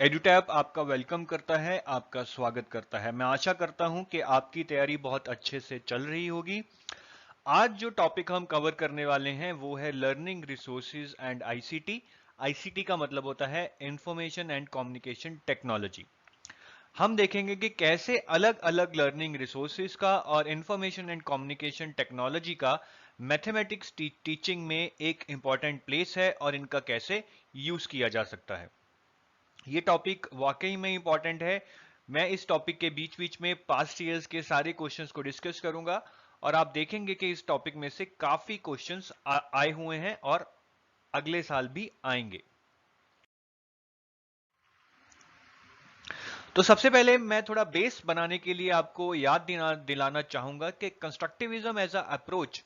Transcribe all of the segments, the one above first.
एडुटैप आपका वेलकम करता है, आपका स्वागत करता है। मैं आशा करता हूं कि आपकी तैयारी बहुत अच्छे से चल रही होगी। आज जो टॉपिक हम कवर करने वाले हैं वो है learning resources and ICT. ICT का मतलब होता है इंफॉर्मेशन एंड कम्युनिकेशन टेक्नोलॉजी। हम देखेंगे कि कैसे अलग अलग लर्निंग रिसोर्सेज का और इंफॉर्मेशन एंड कम्युनिकेशन टेक्नोलॉजी का मैथमेटिक्स टीचिंग में एक इंपॉर्टेंट प्लेस है और इनका कैसे यूज किया जा सकता है। ये टॉपिक वाकई में इंपॉर्टेंट है। मैं इस टॉपिक के बीच बीच में पास्ट ईयर्स के सारे क्वेश्चंस को डिस्कस करूंगा और आप देखेंगे कि इस टॉपिक में से काफी क्वेश्चंस आए हुए हैं और अगले साल भी आएंगे। तो सबसे पहले मैं थोड़ा बेस बनाने के लिए आपको याद दिलाना चाहूंगा कि कंस्ट्रक्टिविज्म एज अ अप्रोच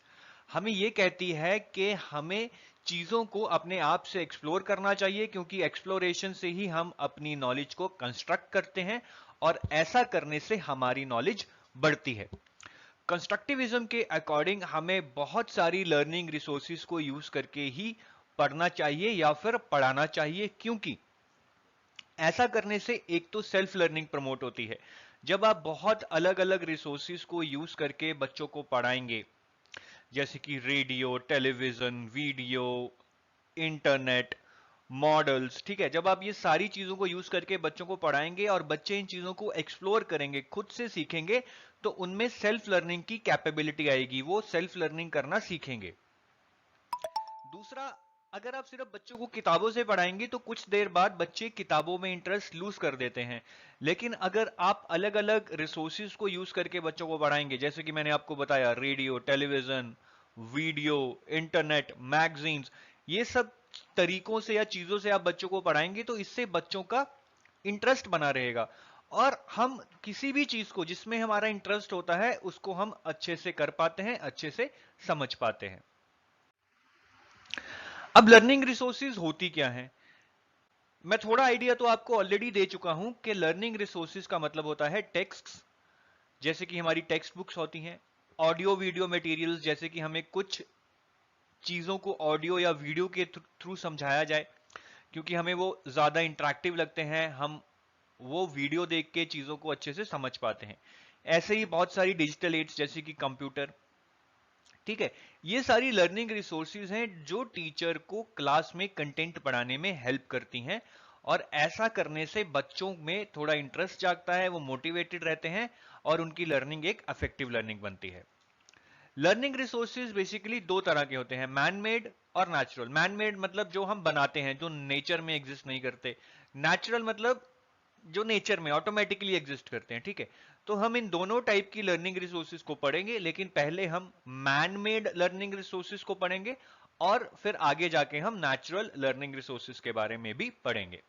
हमें यह कहती है कि हमें चीजों को अपने आप से एक्सप्लोर करना चाहिए, क्योंकि एक्सप्लोरेशन से ही हम अपनी नॉलेज को कंस्ट्रक्ट करते हैं और ऐसा करने से हमारी नॉलेज बढ़ती है। कंस्ट्रक्टिविज्म के अकॉर्डिंग हमें बहुत सारी लर्निंग रिसोर्सेज को यूज करके ही पढ़ना चाहिए या फिर पढ़ाना चाहिए, क्योंकि ऐसा करने से एक तो सेल्फ लर्निंग प्रमोट होती है। जब आप बहुत अलग अलग रिसोर्सेज को यूज करके बच्चों को पढ़ाएंगे, जैसे कि radio, television, video, internet, models, ठीक है, जब आप ये सारी चीजों को यूज करके बच्चों को पढ़ाएंगे और बच्चे इन चीजों को एक्सप्लोर करेंगे, खुद से सीखेंगे, तो उनमें सेल्फ लर्निंग की कैपेबिलिटी आएगी, वो सेल्फ लर्निंग करना सीखेंगे। दूसरा, अगर आप सिर्फ बच्चों को किताबों से पढ़ाएंगे तो कुछ देर बाद बच्चे किताबों में इंटरेस्ट लूज कर देते हैं। लेकिन अगर आप अलग अलग रिसोर्सेज को यूज करके बच्चों को पढ़ाएंगे, जैसे कि मैंने आपको बताया, radio, television, video, internet, magazines, ये सब तरीकों से या चीजों से आप बच्चों को पढ़ाएंगे तो इससे बच्चों का इंटरेस्ट बना रहेगा। और हम किसी भी चीज को जिसमें हमारा इंटरेस्ट होता है उसको हम अच्छे से कर पाते हैं, अच्छे से समझ पाते हैं। अब लर्निंग रिसोर्सेज होती क्या है, मैं थोड़ा आइडिया तो आपको ऑलरेडी दे चुका हूं कि लर्निंग रिसोर्सेज का मतलब होता है टेक्स्ट्स, जैसे कि हमारी टेक्स्ट बुक्स होती हैं। ऑडियो वीडियो मटेरियल्स, जैसे कि हमें कुछ चीजों को ऑडियो या वीडियो के थ्रू समझाया जाए, क्योंकि हमें वो ज्यादा इंटरेक्टिव लगते हैं, हम वो वीडियो देख के चीजों को अच्छे से समझ पाते हैं। ऐसे ही बहुत सारी डिजिटल एड्स, जैसे कि कंप्यूटर, ठीक है, ये सारी लर्निंग रिसोर्सेज हैं जो टीचर को क्लास में कंटेंट पढ़ाने में हेल्प करती हैं। और ऐसा करने से बच्चों में थोड़ा इंटरेस्ट जागता है, वो मोटिवेटेड रहते हैं और उनकी लर्निंग एक इफेक्टिव लर्निंग बनती है। लर्निंग रिसोर्सेज बेसिकली दो तरह के होते हैं, मैन मेड और नेचुरल। मैन मेड मतलब जो हम बनाते हैं, जो नेचर में एग्जिस्ट नहीं करते। नेचुरल मतलब जो नेचर में ऑटोमेटिकली एग्जिस्ट करते हैं, ठीक है। तो हम इन दोनों टाइप की लर्निंग रिसोर्सेज को पढ़ेंगे, लेकिन पहले हम मैन मेड लर्निंग रिसोर्सेज को पढ़ेंगे और फिर आगे जाके हम नेचुरल लर्निंग रिसोर्सेज के बारे में भी पढ़ेंगे।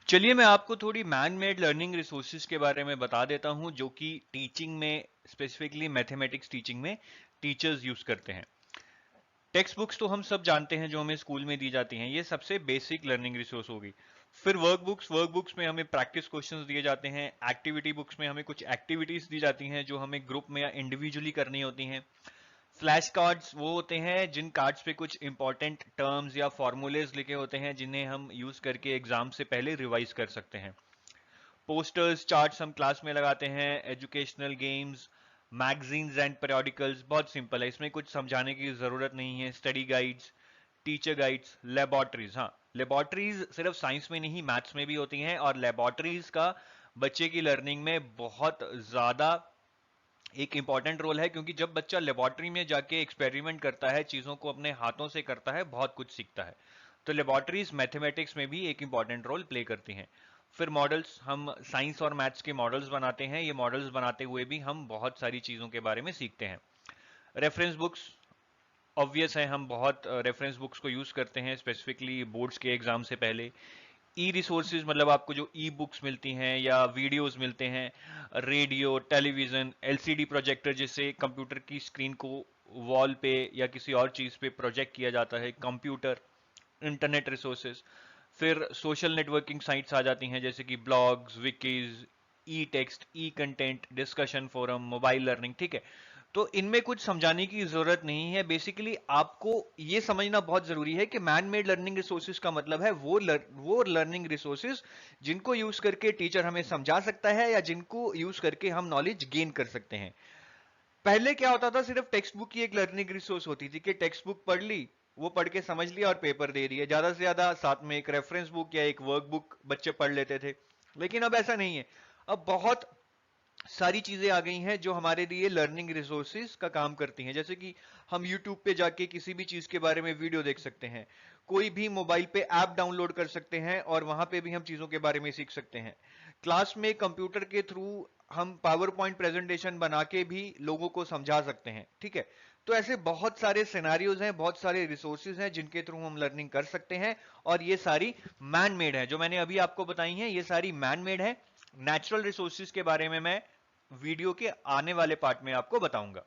चलिए मैं आपको थोड़ी मैन मेड लर्निंग रिसोर्सेज के बारे में बता देता हूं, जो कि टीचिंग में, स्पेसिफिकली मैथमेटिक्स टीचिंग में टीचर्स यूज करते हैं। टेक्स्ट बुक्स तो हम सब जानते हैं, जो हमें स्कूल में दी जाती हैं, ये सबसे बेसिक लर्निंग रिसोर्स होगी। फिर वर्कबुक्स में हमें प्रैक्टिस क्वेश्चंस दिए जाते हैं। एक्टिविटी बुक्स में हमें कुछ एक्टिविटीज दी जाती हैं जो हमें ग्रुप में या इंडिविजुअली करनी होती हैं। फ्लैश कार्ड्स वो होते हैं जिन कार्ड्स पे कुछ इंपॉर्टेंट टर्म्स या फॉर्मूलेज लिखे होते हैं, जिन्हें हम यूज करके एग्जाम से पहले रिवाइज कर सकते हैं। पोस्टर्स, चार्ट्स हम क्लास में लगाते हैं। Educational games, magazines and periodicals, बहुत सिंपल है, इसमें कुछ समझाने की जरूरत नहीं है। Study guides, teacher guides, laboratories, हाँ, लेबोरेटरीज सिर्फ साइंस में नहीं, मैथ्स में भी होती हैं, और लेबोरेटरीज का बच्चे की लर्निंग में बहुत ज्यादा एक इंपॉर्टेंट रोल है, क्योंकि जब बच्चा लेबोरेटरी में जाके एक्सपेरिमेंट करता है, चीजों को अपने हाथों से करता है, बहुत कुछ सीखता है। तो लेबोरेटरीज मैथमेटिक्स में भी एक इंपॉर्टेंट रोल प्ले करती हैं। फिर मॉडल्स, हम साइंस और मैथ्स के मॉडल्स बनाते हैं, ये मॉडल्स बनाते हुए भी हम बहुत सारी चीजों के बारे में सीखते हैं। रेफरेंस बुक्स, ऑब्वियस है, हम बहुत रेफरेंस बुक्स को यूज करते हैं, स्पेसिफिकली बोर्ड्स के एग्जाम से पहले। ई रिसोर्सेज मतलब आपको जो ई बुक्स मिलती हैं या वीडियोस मिलते हैं। रेडियो, टेलीविजन, एलसीडी प्रोजेक्टर, जिससे कंप्यूटर की स्क्रीन को वॉल पे या किसी और चीज पे प्रोजेक्ट किया जाता है, कंप्यूटर। इंटरनेट रिसोर्सेज, फिर सोशल नेटवर्किंग साइट्स आ जाती हैं, जैसे कि blogs, wikis, e text, e content, discussion forum, mobile learning, ठीक है। तो इनमें कुछ समझाने की जरूरत नहीं है। बेसिकली आपको ये समझना बहुत जरूरी है कि मैन मेड लर्निंग रिसोर्सेज का मतलब है वो लर्निंग रिसोर्सेज जिनको यूज करके टीचर हमें समझा सकता है या जिनको यूज करके हम नॉलेज गेन कर सकते हैं। पहले क्या होता था, सिर्फ टेक्स्ट बुक ही एक लर्निंग रिसोर्स होती थी कि टेक्स्ट बुक पढ़ ली, वो पढ़ के समझ लिया और पेपर दे दिया। ज्यादा से ज्यादा साथ में एक रेफरेंस बुक या एक वर्क बुक बच्चे पढ़ लेते थे। लेकिन अब ऐसा नहीं है। अब बहुत सारी चीजें आ गई हैं जो हमारे लिए लर्निंग रिसोर्सेज का काम करती हैं। जैसे कि हम YouTube पे जाके किसी भी चीज के बारे में वीडियो देख सकते हैं, कोई भी मोबाइल पे ऐप डाउनलोड कर सकते हैं और वहां पे भी हम चीजों के बारे में सीख सकते हैं। क्लास में कंप्यूटर के थ्रू हम पावर पॉइंट प्रेजेंटेशन बना के भी लोगों को समझा सकते हैं। ठीक है, तो ऐसे बहुत सारे सिनेरियोज हैं, बहुत सारे रिसोर्सेज हैं जिनके थ्रू हम लर्निंग कर सकते हैं। और ये सारी मैन मेड है, जो मैंने अभी आपको बताई हैं ये सारी मैन मेड है। नेचुरल रिसोर्सेज के बारे में मैं वीडियो के आने वाले पार्ट में आपको बताऊंगा।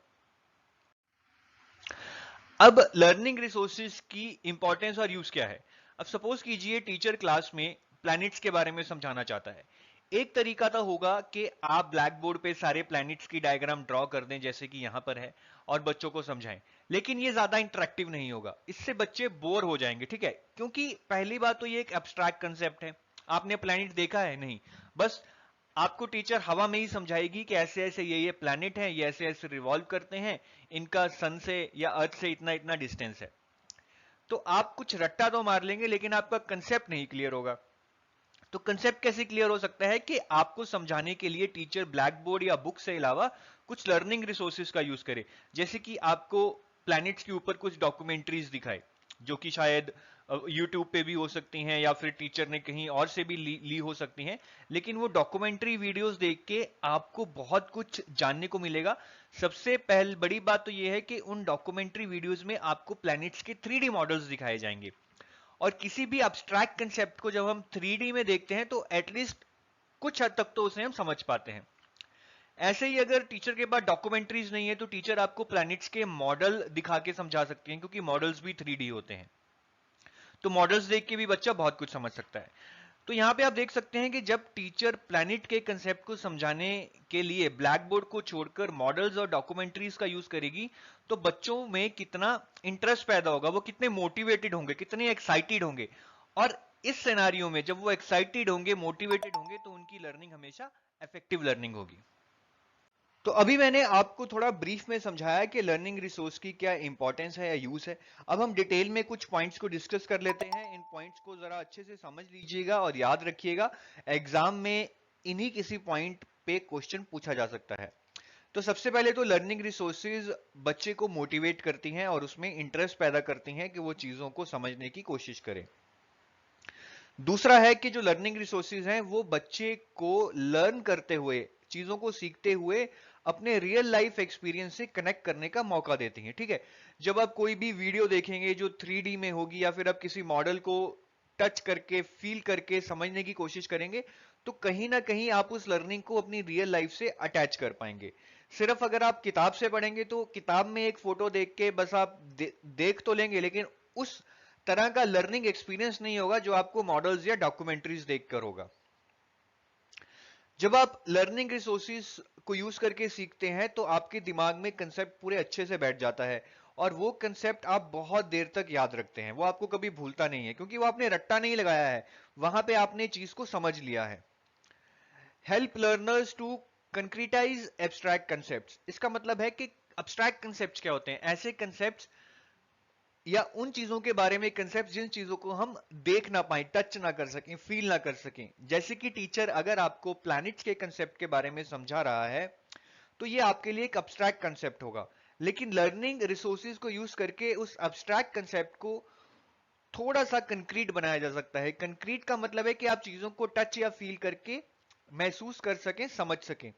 अब लर्निंग रिसोर्सेज की इंपॉर्टेंस और यूज क्या है। अब सपोज कीजिए टीचर क्लास में प्लैनेट्स के बारे में समझाना चाहता है। एक तरीका तो होगा कि आप ब्लैक बोर्ड पे सारे प्लैनेट्स की डायग्राम ड्रॉ कर दें जैसे कि यहां पर है और बच्चों को समझाएं। लेकिन ये ज्यादा इंटरेक्टिव नहीं होगा, इससे बच्चे बोर हो जाएंगे। ठीक है, क्योंकि पहली बात तो ये एक एब्स्ट्रैक्ट कंसेप्ट है। आपने प्लैनेट देखा है नहीं, बस आपको टीचर हवा में ही समझाएगी कि ऐसे ऐसे ये प्लैनेट हैं, ये ऐसे ऐसे रिवॉल्व करते हैं, इनका सन से या अर्थ से इतना इतना डिस्टेंस है। तो आप कुछ रट्टा तो मार लेंगे लेकिन आपका कंसेप्ट नहीं क्लियर होगा। तो कंसेप्ट कैसे क्लियर हो सकता है कि आपको समझाने के लिए टीचर ब्लैक बोर्ड या बुक से अलावा कुछ लर्निंग रिसोर्सेज का यूज करे। जैसे कि आपको प्लैनेट्स के ऊपर कुछ डॉक्यूमेंट्रीज दिखाए जो कि शायद यूट्यूब पे भी हो सकती हैं या फिर टीचर ने कहीं और से भी ली हो सकती हैं। लेकिन वो डॉक्यूमेंट्री वीडियोस देख के आपको बहुत कुछ जानने को मिलेगा। सबसे पहले बड़ी बात तो ये है कि उन डॉक्यूमेंट्री वीडियोस में आपको प्लैनेट्स के 3D मॉडल्स दिखाए जाएंगे। और किसी भी अब्स्ट्रैक्ट कंसेप्ट को जब हम 3D में देखते हैं तो एटलीस्ट कुछ हद तक तो उसे हम समझ पाते हैं। ऐसे ही अगर टीचर के पास डॉक्यूमेंट्रीज नहीं है तो टीचर आपको प्लैनेट्स के मॉडल दिखा के समझा सकते हैं, क्योंकि मॉडल्स भी 3D होते हैं। तो मॉडल्स देख के भी बच्चा बहुत कुछ समझ सकता है। तो यहां पे आप देख सकते हैं कि जब टीचर प्लैनेट के कंसेप्ट को समझाने के लिए ब्लैक बोर्ड को छोड़कर मॉडल्स और डॉक्यूमेंट्रीज का यूज करेगी तो बच्चों में कितना इंटरेस्ट पैदा होगा, वो कितने मोटिवेटेड होंगे, कितने एक्साइटेड होंगे। और इस सिनेरियो में जब वो एक्साइटेड होंगे, मोटिवेटेड होंगे, तो उनकी लर्निंग हमेशा इफेक्टिव लर्निंग होगी। तो अभी मैंने आपको थोड़ा ब्रीफ में समझाया कि लर्निंग रिसोर्स की क्या इंपॉर्टेंस है या यूज है। अब हम डिटेल में कुछ पॉइंट्स को डिस्कस कर लेते हैं। इन पॉइंट्स को जरा अच्छे से समझ लीजिएगा और याद रखिएगा, एग्जाम में इन्हीं किसी पॉइंट पे क्वेश्चन पूछा जा सकता है। तो सबसे पहले तो लर्निंग रिसोर्सेज बच्चे को मोटिवेट करती हैं और उसमें इंटरेस्ट पैदा करती हैं कि वो चीजों को समझने की कोशिश करे। दूसरा है कि जो लर्निंग रिसोर्सेज हैं वो बच्चे को लर्न करते हुए, चीजों को सीखते हुए अपने रियल लाइफ एक्सपीरियंस से कनेक्ट करने का मौका देती हैं। ठीक है, जब आप कोई भी वीडियो देखेंगे जो 3D में होगी या फिर आप किसी मॉडल को टच करके फील करके समझने की कोशिश करेंगे तो कहीं ना कहीं आप उस लर्निंग को अपनी रियल लाइफ से अटैच कर पाएंगे। सिर्फ अगर आप किताब से पढ़ेंगे तो किताब में एक फोटो देख के बस आप देख तो लेंगे, लेकिन उस तरह का लर्निंग एक्सपीरियंस नहीं होगा जो आपको मॉडल्स या डॉक्यूमेंट्रीज देखकर होगा। जब आप लर्निंग रिसोर्सेज को यूज करके सीखते हैं तो आपके दिमाग में कंसेप्ट पूरे अच्छे से बैठ जाता है और वो कंसेप्ट आप बहुत देर तक याद रखते हैं, वो आपको कभी भूलता नहीं है क्योंकि वो आपने रट्टा नहीं लगाया है, वहां पे आपने चीज को समझ लिया है। Help learners to concretize abstract concept, इसका मतलब है कि एब्स्ट्रैक्ट कंसेप्ट क्या होते हैं, ऐसे कंसेप्ट या उन चीजों के बारे में कंसेप्ट जिन चीजों को हम देख ना पाए, टच ना कर सकें, फील ना कर सकें। जैसे कि टीचर अगर आपको प्लैनेट्स के कंसेप्ट के बारे में समझा रहा है तो ये आपके लिए एक अब्स्ट्रैक्ट कंसेप्ट होगा। लेकिन लर्निंग रिसोर्सेज को यूज करके उस अब्स्ट्रैक्ट कंसेप्ट को थोड़ा सा कंक्रीट बनाया जा सकता है। कंक्रीट का मतलब है कि आप चीजों को टच या फील करके महसूस कर सकें, समझ सकें।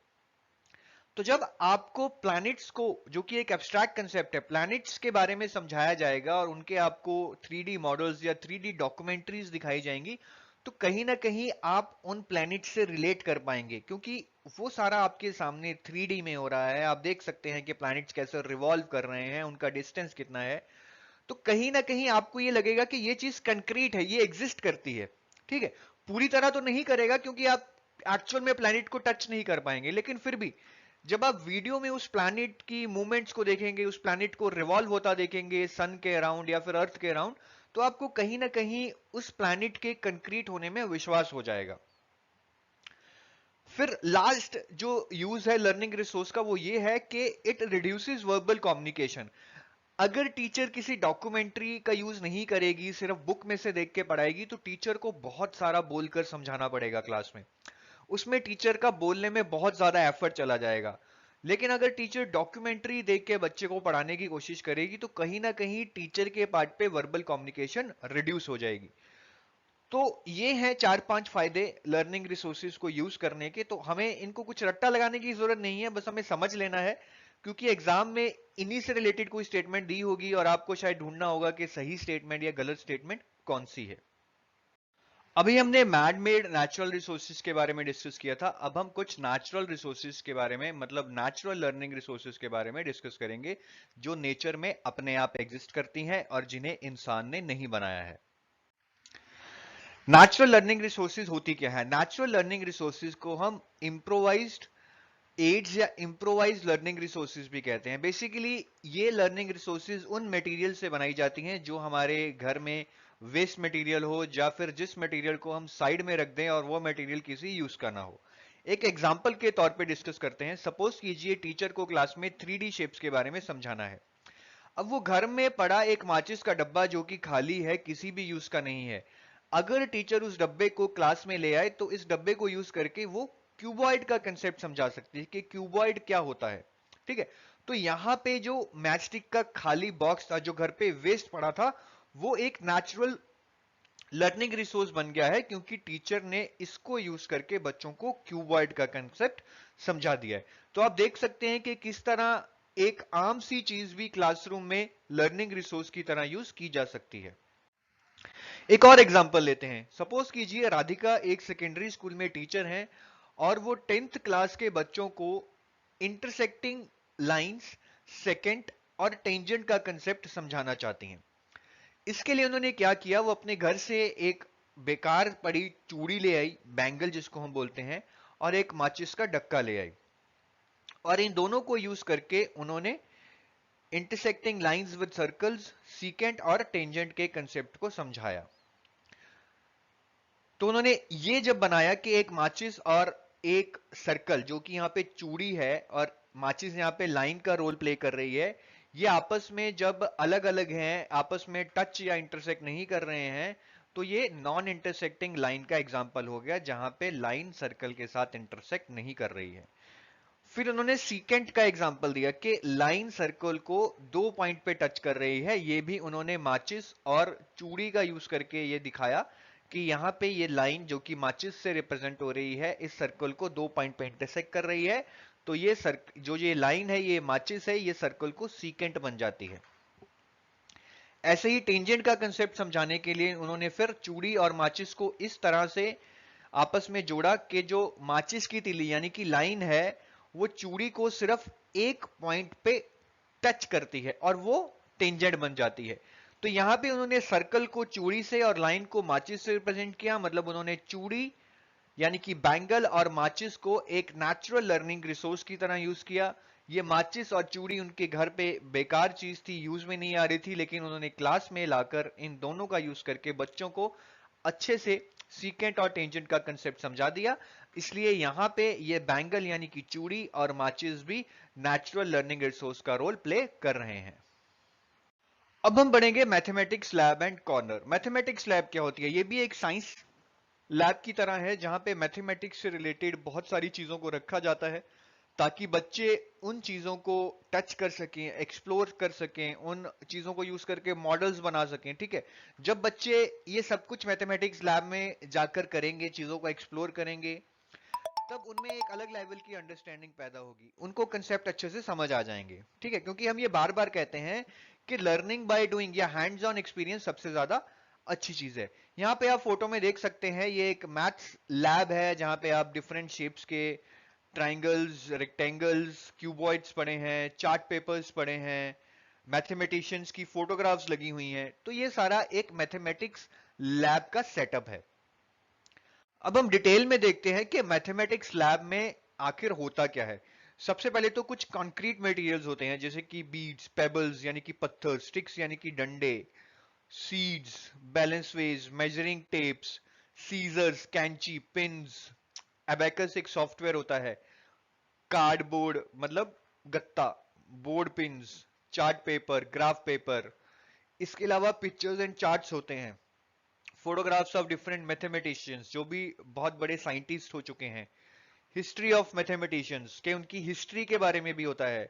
तो जब आपको प्लैनेट्स को, जो कि एक एब्स्ट्रैक्ट कंसेप्ट है, प्लैनेट्स के बारे में समझाया जाएगा और उनके आपको 3D मॉडल्स या 3D डॉक्यूमेंट्रीज दिखाई जाएंगी तो कहीं ना कहीं आप उन प्लैनेट्स से रिलेट कर पाएंगे, क्योंकि वो सारा आपके सामने 3D में हो रहा है। आप देख सकते हैं कि प्लैनेट्स कैसे रिवॉल्व कर रहे हैं, उनका डिस्टेंस कितना है। तो कहीं ना कहीं आपको ये लगेगा कि ये चीज कंक्रीट है, ये एग्जिस्ट करती है। ठीक है, पूरी तरह तो नहीं करेगा क्योंकि आप एक्चुअल में प्लैनेट को टच नहीं कर पाएंगे, लेकिन फिर भी जब आप वीडियो में उस प्लैनेट की मूवमेंट्स को देखेंगे, उस प्लैनेट को रिवॉल्व होता देखेंगे सन के अराउंड या फिर अर्थ के अराउंड, तो आपको कहीं ना कहीं उस प्लैनेट के कंक्रीट होने में विश्वास हो जाएगा। फिर लास्ट जो यूज है लर्निंग रिसोर्स का वो ये है कि इट रिड्यूसेस वर्बल कम्युनिकेशन। अगर टीचर किसी डॉक्यूमेंट्री का यूज नहीं करेगी, सिर्फ बुक में से देख के पढ़ाएगी, तो टीचर को बहुत सारा बोलकर समझाना पड़ेगा क्लास में। उसमें टीचर का बोलने में बहुत ज्यादा एफर्ट चला जाएगा। लेकिन अगर टीचर डॉक्यूमेंट्री देख के बच्चे को पढ़ाने की कोशिश करेगी, तो कहीं ना कहीं टीचर के पार्ट पे वर्बल कम्युनिकेशन रिड्यूस हो जाएगी। तो ये हैं 4-5 फायदे लर्निंग रिसोर्सेज को यूज करने के। तो हमें इनको कुछ रट्टा लगाने की जरूरत नहीं है, बस हमें समझ लेना है, क्योंकि एग्जाम में इन्हीं से रिलेटेड कोई स्टेटमेंट दी होगी और आपको शायद ढूंढना होगा कि सही स्टेटमेंट या गलत स्टेटमेंट कौन सी है। अभी हमने मैन मेड नेचुरल रिसोर्सेज के बारे में डिस्कस किया था। अब हम कुछ नेचुरल रिसोर्सेज के बारे में, मतलब नेचुरल लर्निंग रिसोर्सेज के बारे में डिस्कस करेंगे, जो नेचर में अपने आप एग्जिस्ट करती हैं और जिन्हें इंसान ने नहीं बनाया है। नेचुरल लर्निंग रिसोर्सेज होती क्या है? नेचुरल लर्निंग रिसोर्सेज को हम इम्प्रोवाइज्ड एड्स या इम्प्रोवाइज लर्निंग रिसोर्सेज भी कहते हैं। बेसिकली ये लर्निंग रिसोर्सेज उन मटेरियल से बनाई जाती हैं जो हमारे घर में वेस्ट मटेरियल हो, या फिर जिस मटेरियल को हम साइड में रख दें और वो मटेरियल किसी यूज का ना हो। एक एग्जांपल के तौर पे डिस्कस करते हैं। सपोज कीजिए टीचर को क्लास में 3D शेप्स के बारे में समझाना है। अब वो घर में पड़ा एक माचिस का डब्बा जो कि खाली है, किसी भी यूज का नहीं है, अगर टीचर उस डब्बे को क्लास में ले आए तो इस डब्बे को यूज करके वो क्यूबॉइड का कंसेप्ट समझा सकती है कि क्यूबॉइड क्या होता है। ठीक है, तो यहां पे जो मैचस्टिक का खाली बॉक्स था जो घर पे वेस्ट पड़ा था, वो एक नेचुरल लर्निंग रिसोर्स बन गया है, क्योंकि टीचर ने इसको यूज करके बच्चों को क्यूबॉइड का कंसेप्ट समझा दिया है। तो आप देख सकते हैं कि किस तरह एक आम सी चीज भी क्लासरूम में लर्निंग रिसोर्स की तरह यूज की जा सकती है। एक और एग्जांपल लेते हैं। सपोज कीजिए राधिका एक सेकेंडरी स्कूल में टीचर हैं और वो 10th क्लास के बच्चों को इंटरसेक्टिंग लाइंस, सेकेंड और टेंजेंट का कंसेप्ट समझाना चाहती हैं। इसके लिए उन्होंने क्या किया, वो अपने घर से एक बेकार पड़ी चूड़ी ले आई, बैंगल जिसको हम बोलते हैं, और एक माचिस का डक्का ले आई, और इन दोनों को यूज करके उन्होंने intersecting lines with circles, secant और टेंजेंट के कंसेप्ट को समझाया। तो उन्होंने ये जब बनाया कि एक माचिस और एक सर्कल, जो कि यहां पे चूड़ी है और माचिस यहां पे लाइन का रोल प्ले कर रही है, ये आपस में जब अलग अलग हैं, आपस में टच या इंटरसेक्ट नहीं कर रहे हैं, तो ये नॉन इंटरसेक्टिंग लाइन का एग्जांपल हो गया, जहां पे लाइन सर्कल के साथ इंटरसेक्ट नहीं कर रही है। फिर उन्होंने सीकेंट का एग्जांपल दिया कि लाइन सर्कल को 2 पॉइंट पे टच कर रही है। ये भी उन्होंने माचिस और चूड़ी का यूज करके ये दिखाया कि यहां पे ये लाइन जो कि माचिस से रिप्रेजेंट हो रही है, इस सर्कल को 2 पॉइंट पे इंटरसेक्ट कर रही है। तो ये जो ये लाइन है, ये माचिस है, ये सर्कल को सीकेंट बन जाती है। ऐसे ही टेंजेंट का कंसेप्ट समझाने के लिए उन्होंने फिर चूड़ी और माचिस को इस तरह से आपस में जोड़ा कि जो माचिस की तीली यानी कि लाइन है, वो चूड़ी को सिर्फ एक पॉइंट पे टच करती है और वो टेंजेंट बन जाती है। तो यहां पे उन्होंने सर्कल को चूड़ी से और लाइन को माचिस से रिप्रेजेंट किया। मतलब उन्होंने चूड़ी यानी कि बैंगल और माचिस को एक नेचुरल लर्निंग रिसोर्स की तरह यूज किया। ये माचिस और चूड़ी उनके घर पे बेकार चीज थी, यूज में नहीं आ रही थी, लेकिन उन्होंने क्लास में लाकर इन दोनों का यूज करके बच्चों को अच्छे से सीकेंट और टेंजेंट का कंसेप्ट समझा दिया। इसलिए यहां पे ये बैंगल यानी कि चूड़ी और माचिस भी नेचुरल लर्निंग रिसोर्स का रोल प्ले कर रहे हैं। अब हम बढ़ेंगे mathematics lab and corner. Mathematics lab क्या होती है? ये भी एक साइंस लैब की तरह है, जहां पे मैथमेटिक्स से रिलेटेड बहुत सारी चीजों को रखा जाता है ताकि बच्चे उन चीजों को टच कर सकें, एक्सप्लोर कर सकें, उन चीजों को यूज करके मॉडल्स बना सकें। ठीक है, जब बच्चे ये सब कुछ मैथमेटिक्स लैब में जाकर करेंगे, चीजों को एक्सप्लोर करेंगे, तब उनमें एक अलग लेवल की अंडरस्टैंडिंग पैदा होगी, उनको कंसेप्ट अच्छे से समझ आ जाएंगे। ठीक है, क्योंकि हम ये बार बार कहते हैं कि लर्निंग बाय डूइंग या हैंड्स ऑन एक्सपीरियंस सबसे ज्यादा अच्छी चीज है। यहाँ पे आप फोटो में देख सकते हैं, ये एक मैथ्स लैब है जहां पे आप डिफरेंट शेप्स के ट्राइंगल्स, रेक्टेंगल्स, क्यूबॉइड्स पड़े हैं, चार्ट पेपर्स पड़े हैं, मैथमेटिशियंस की फोटोग्राफ्स लगी हुई हैं। तो ये सारा एक मैथमेटिक्स लैब का सेटअप है। अब हम डिटेल में देखते हैं कि मैथमेटिक्स लैब में आखिर होता क्या है। सबसे पहले तो कुछ कंक्रीट मटेरियल्स होते हैं जैसे कि बीड्स, पेबल्स यानी कि पत्थर, स्टिक्स यानी कि डंडे, seeds, balance weights, measuring tapes, scissors, कैंची, पिन्स, एबेकस एक सॉफ्टवेयर होता है, कार्डबोर्ड मतलब गत्ता, board pins, chart paper, graph paper. इसके अलावा पिक्चर्स एंड चार्ट्स होते हैं, फोटोग्राफ्स ऑफ डिफरेंट मैथमेटिशियंस जो भी बहुत बड़े साइंटिस्ट हो चुके हैं, हिस्ट्री ऑफ मैथमेटिशियंस के उनकी हिस्ट्री के बारे में भी होता है,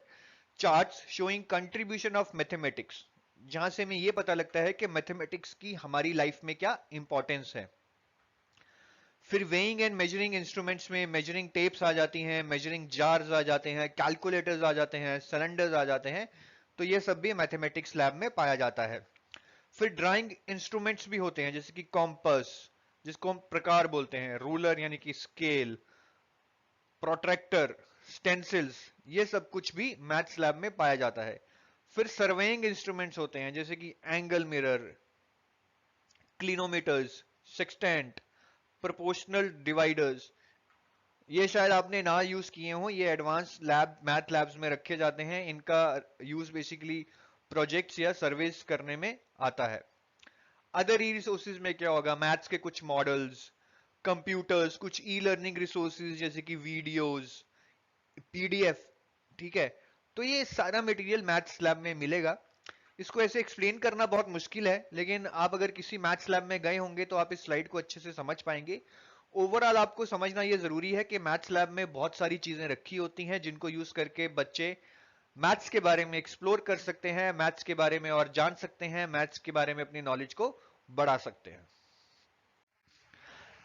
charts showing contribution of mathematics जहां से हमें यह पता लगता है कि मैथमेटिक्स की हमारी लाइफ में क्या इंपॉर्टेंस है। फिर वेइंग एंड मेजरिंग इंस्ट्रूमेंट्स में मेजरिंग टेप्स आ जाती हैं, मेजरिंग जार्स आ जाते हैं, कैलकुलेटर्स आ जाते हैं, सिलेंडर्स आ जाते हैं। तो ये सब भी मैथमेटिक्स लैब में पाया जाता है। फिर ड्राइंग इंस्ट्रूमेंट्स भी होते हैं जैसे कि कॉम्पस जिसको हम प्रकार बोलते हैं, रूलर यानी कि स्केल, प्रोट्रैक्टर, स्टेंसिल्स, ये सब कुछ भी मैथ्स लैब में पाया जाता है। फिर सर्वेइंग इंस्ट्रूमेंट्स होते हैं जैसे कि angle mirror, clinometers, sextant, proportional dividers. ये शायद आपने ना यूज किए हो, ये एडवांस लैब मैथ लैब्स में रखे जाते हैं। इनका यूज बेसिकली प्रोजेक्ट्स या सर्वेस करने में आता है। अदर ई रिसोर्सेज में क्या होगा, मैथ्स के कुछ मॉडल्स, कंप्यूटर्स, कुछ ई लर्निंग रिसोर्सेज जैसे कि वीडियोस, पीडीएफ। ठीक है, तो ये सारा मटेरियल मैथ्स लैब में मिलेगा। इसको ऐसे एक्सप्लेन करना बहुत मुश्किल है, लेकिन आप अगर किसी मैथ्स लैब में गए होंगे तो आप इस स्लाइड को अच्छे से समझ पाएंगे। ओवरऑल आपको समझना यह जरूरी है कि मैथ्स लैब में बहुत सारी चीजें रखी होती हैं जिनको यूज करके बच्चे मैथ्स के बारे में एक्सप्लोर कर सकते हैं, मैथ्स के बारे में और जान सकते हैं, मैथ्स के बारे में अपनी नॉलेज को बढ़ा सकते हैं।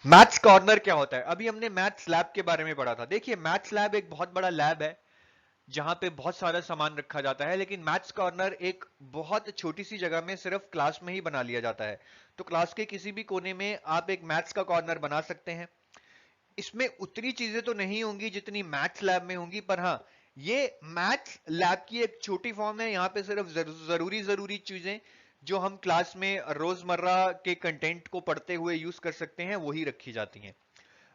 मैथ्स कॉर्नर क्या होता है, अभी हमने मैथ्स लैब के बारे में पढ़ा था। देखिए मैथ्स लैब एक बहुत बड़ा लैब है जहां पे बहुत सारा सामान रखा जाता है, लेकिन मैथ्स कॉर्नर एक बहुत छोटी सी जगह में सिर्फ क्लास में ही बना लिया जाता है। तो क्लास के किसी भी कोने में आप एक मैथ्स का कॉर्नर बना सकते हैं। इसमें उतनी चीजें तो नहीं होंगी जितनी मैथ्स लैब में होंगी, पर हाँ ये मैथ्स लैब की एक छोटी फॉर्म है। यहाँ पे सिर्फ जरूरी जरूरी चीजें जो हम क्लास में रोजमर्रा के कंटेंट को पढ़ते हुए यूज कर सकते हैं वही रखी जाती हैं।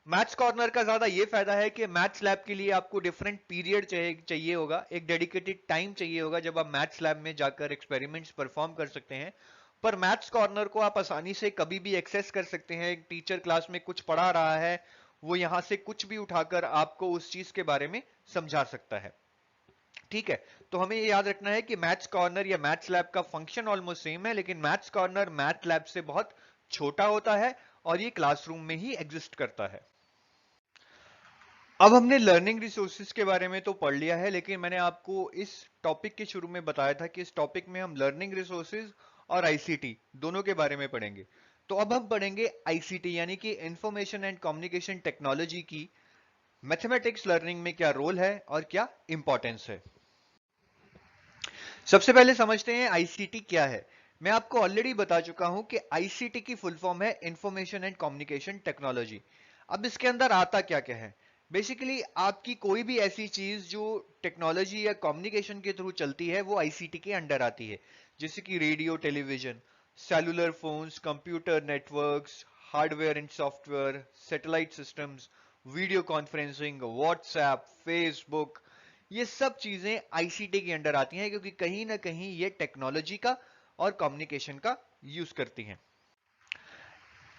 मैथ्स कॉर्नर का ज्यादा ये फायदा है कि मैथ्स लैब के लिए आपको डिफरेंट पीरियड चाहिए होगा, एक डेडिकेटेड टाइम चाहिए होगा जब आप मैथ्स लैब में जाकर एक्सपेरिमेंट्स परफॉर्म कर सकते हैं। पर मैथ्स कॉर्नर को आप आसानी से कभी भी एक्सेस कर सकते हैं। एक टीचर क्लास में कुछ पढ़ा रहा है, वो यहां से कुछ भी उठाकर आपको उस चीज के बारे में समझा सकता है। ठीक है, तो हमें ये याद रखना है कि मैथ्स कॉर्नर या मैथ्स लैब का फंक्शन ऑलमोस्ट सेम है, लेकिन मैथ्स कॉर्नर मैथ लैब से बहुत छोटा होता है और ये क्लासरूम में ही एग्जिस्ट करता है। अब हमने लर्निंग रिसोर्सेज के बारे में तो पढ़ लिया है, लेकिन मैंने आपको इस टॉपिक के शुरू में बताया था कि इस टॉपिक में हम लर्निंग रिसोर्सेज और आईसीटी दोनों के बारे में पढ़ेंगे। तो अब हम पढ़ेंगे आईसीटी यानी कि इंफॉर्मेशन एंड कम्युनिकेशन टेक्नोलॉजी की मैथमेटिक्स लर्निंग में क्या रोल है और क्या इंपॉर्टेंस है। सबसे पहले समझते हैं आईसीटी क्या है। मैं आपको ऑलरेडी बता चुका हूं कि आईसीटी की फुल फॉर्म है इंफॉर्मेशन एंड कम्युनिकेशन टेक्नोलॉजी। अब इसके अंदर आता क्या क्या है, बेसिकली आपकी कोई भी ऐसी चीज जो टेक्नोलॉजी या कम्युनिकेशन के थ्रू चलती है वो आईसीटी के अंडर आती है। जैसे कि radio, television, cellular phones, computer networks, hardware and software, satellite systems, video conferencing, WhatsApp, Facebook, ये सब चीजें आईसीटी के अंडर आती हैं क्योंकि कहीं ना कहीं ये टेक्नोलॉजी का और कम्युनिकेशन का यूज करती हैं।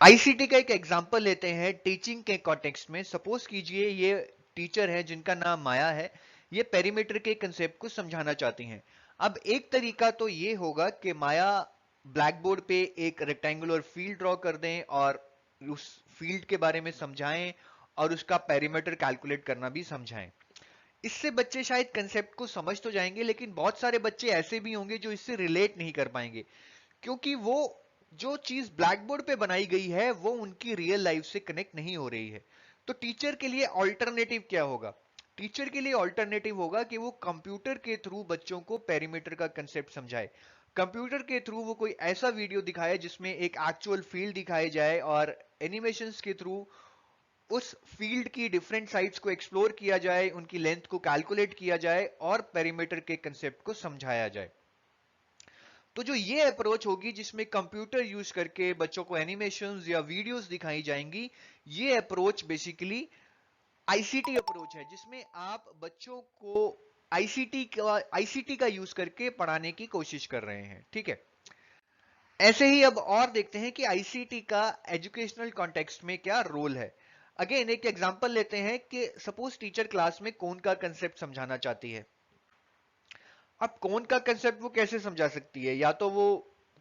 आईसीटी का एक एग्जांपल लेते हैं टीचिंग के कॉन्टेक्स्ट में। सपोज कीजिए ये टीचर है जिनका नाम माया है, ये पेरीमीटर के कंसेप्ट को समझाना चाहती हैं। अब एक तरीका तो ये होगा कि माया ब्लैक बोर्ड पे एक रेक्टेंगुलर फील्ड ड्रॉ कर दें और उस फील्ड के बारे में समझाएं और उसका पेरीमीटर कैलकुलेट करना भी समझाएं। इससे बच्चे शायद कंसेप्ट को समझ तो जाएंगे, लेकिन बहुत सारे बच्चे ऐसे भी होंगे जो इससे रिलेट नहीं कर पाएंगे क्योंकि वो जो चीज ब्लैक बोर्ड पे बनाई गई है वो उनकी रियल लाइफ से कनेक्ट नहीं हो रही है। तो टीचर के लिए ऑल्टरनेटिव क्या होगा, टीचर के लिए ऑल्टरनेटिव होगा कि वो कंप्यूटर के थ्रू बच्चों को पेरीमीटर का कंसेप्ट समझाए। कंप्यूटर के थ्रू वो कोई ऐसा वीडियो दिखाए जिसमें एक एक्चुअल फील्ड दिखाई जाए और एनिमेशंस के थ्रू उस फील्ड की डिफरेंट साइड्स को एक्सप्लोर किया जाए, उनकी लेंथ को कैलकुलेट किया जाए और पेरीमीटर के कंसेप्ट को समझाया जाए। तो जो ये अप्रोच होगी जिसमें कंप्यूटर यूज करके बच्चों को एनिमेशंस या वीडियोस दिखाई जाएंगी, ये अप्रोच बेसिकली आईसीटी अप्रोच है जिसमें आप बच्चों को आईसीटी का यूज करके पढ़ाने की कोशिश कर रहे हैं, ठीक है। ऐसे ही अब और देखते हैं कि आईसीटी का एजुकेशनल कॉन्टेक्स्ट में क्या रोल है। अगेन एक एग्जांपल लेते हैं कि सपोज टीचर क्लास में कोन का कंसेप्ट समझाना चाहती है। अब कोन का कंसेप्ट वो कैसे समझा सकती है? या तो वो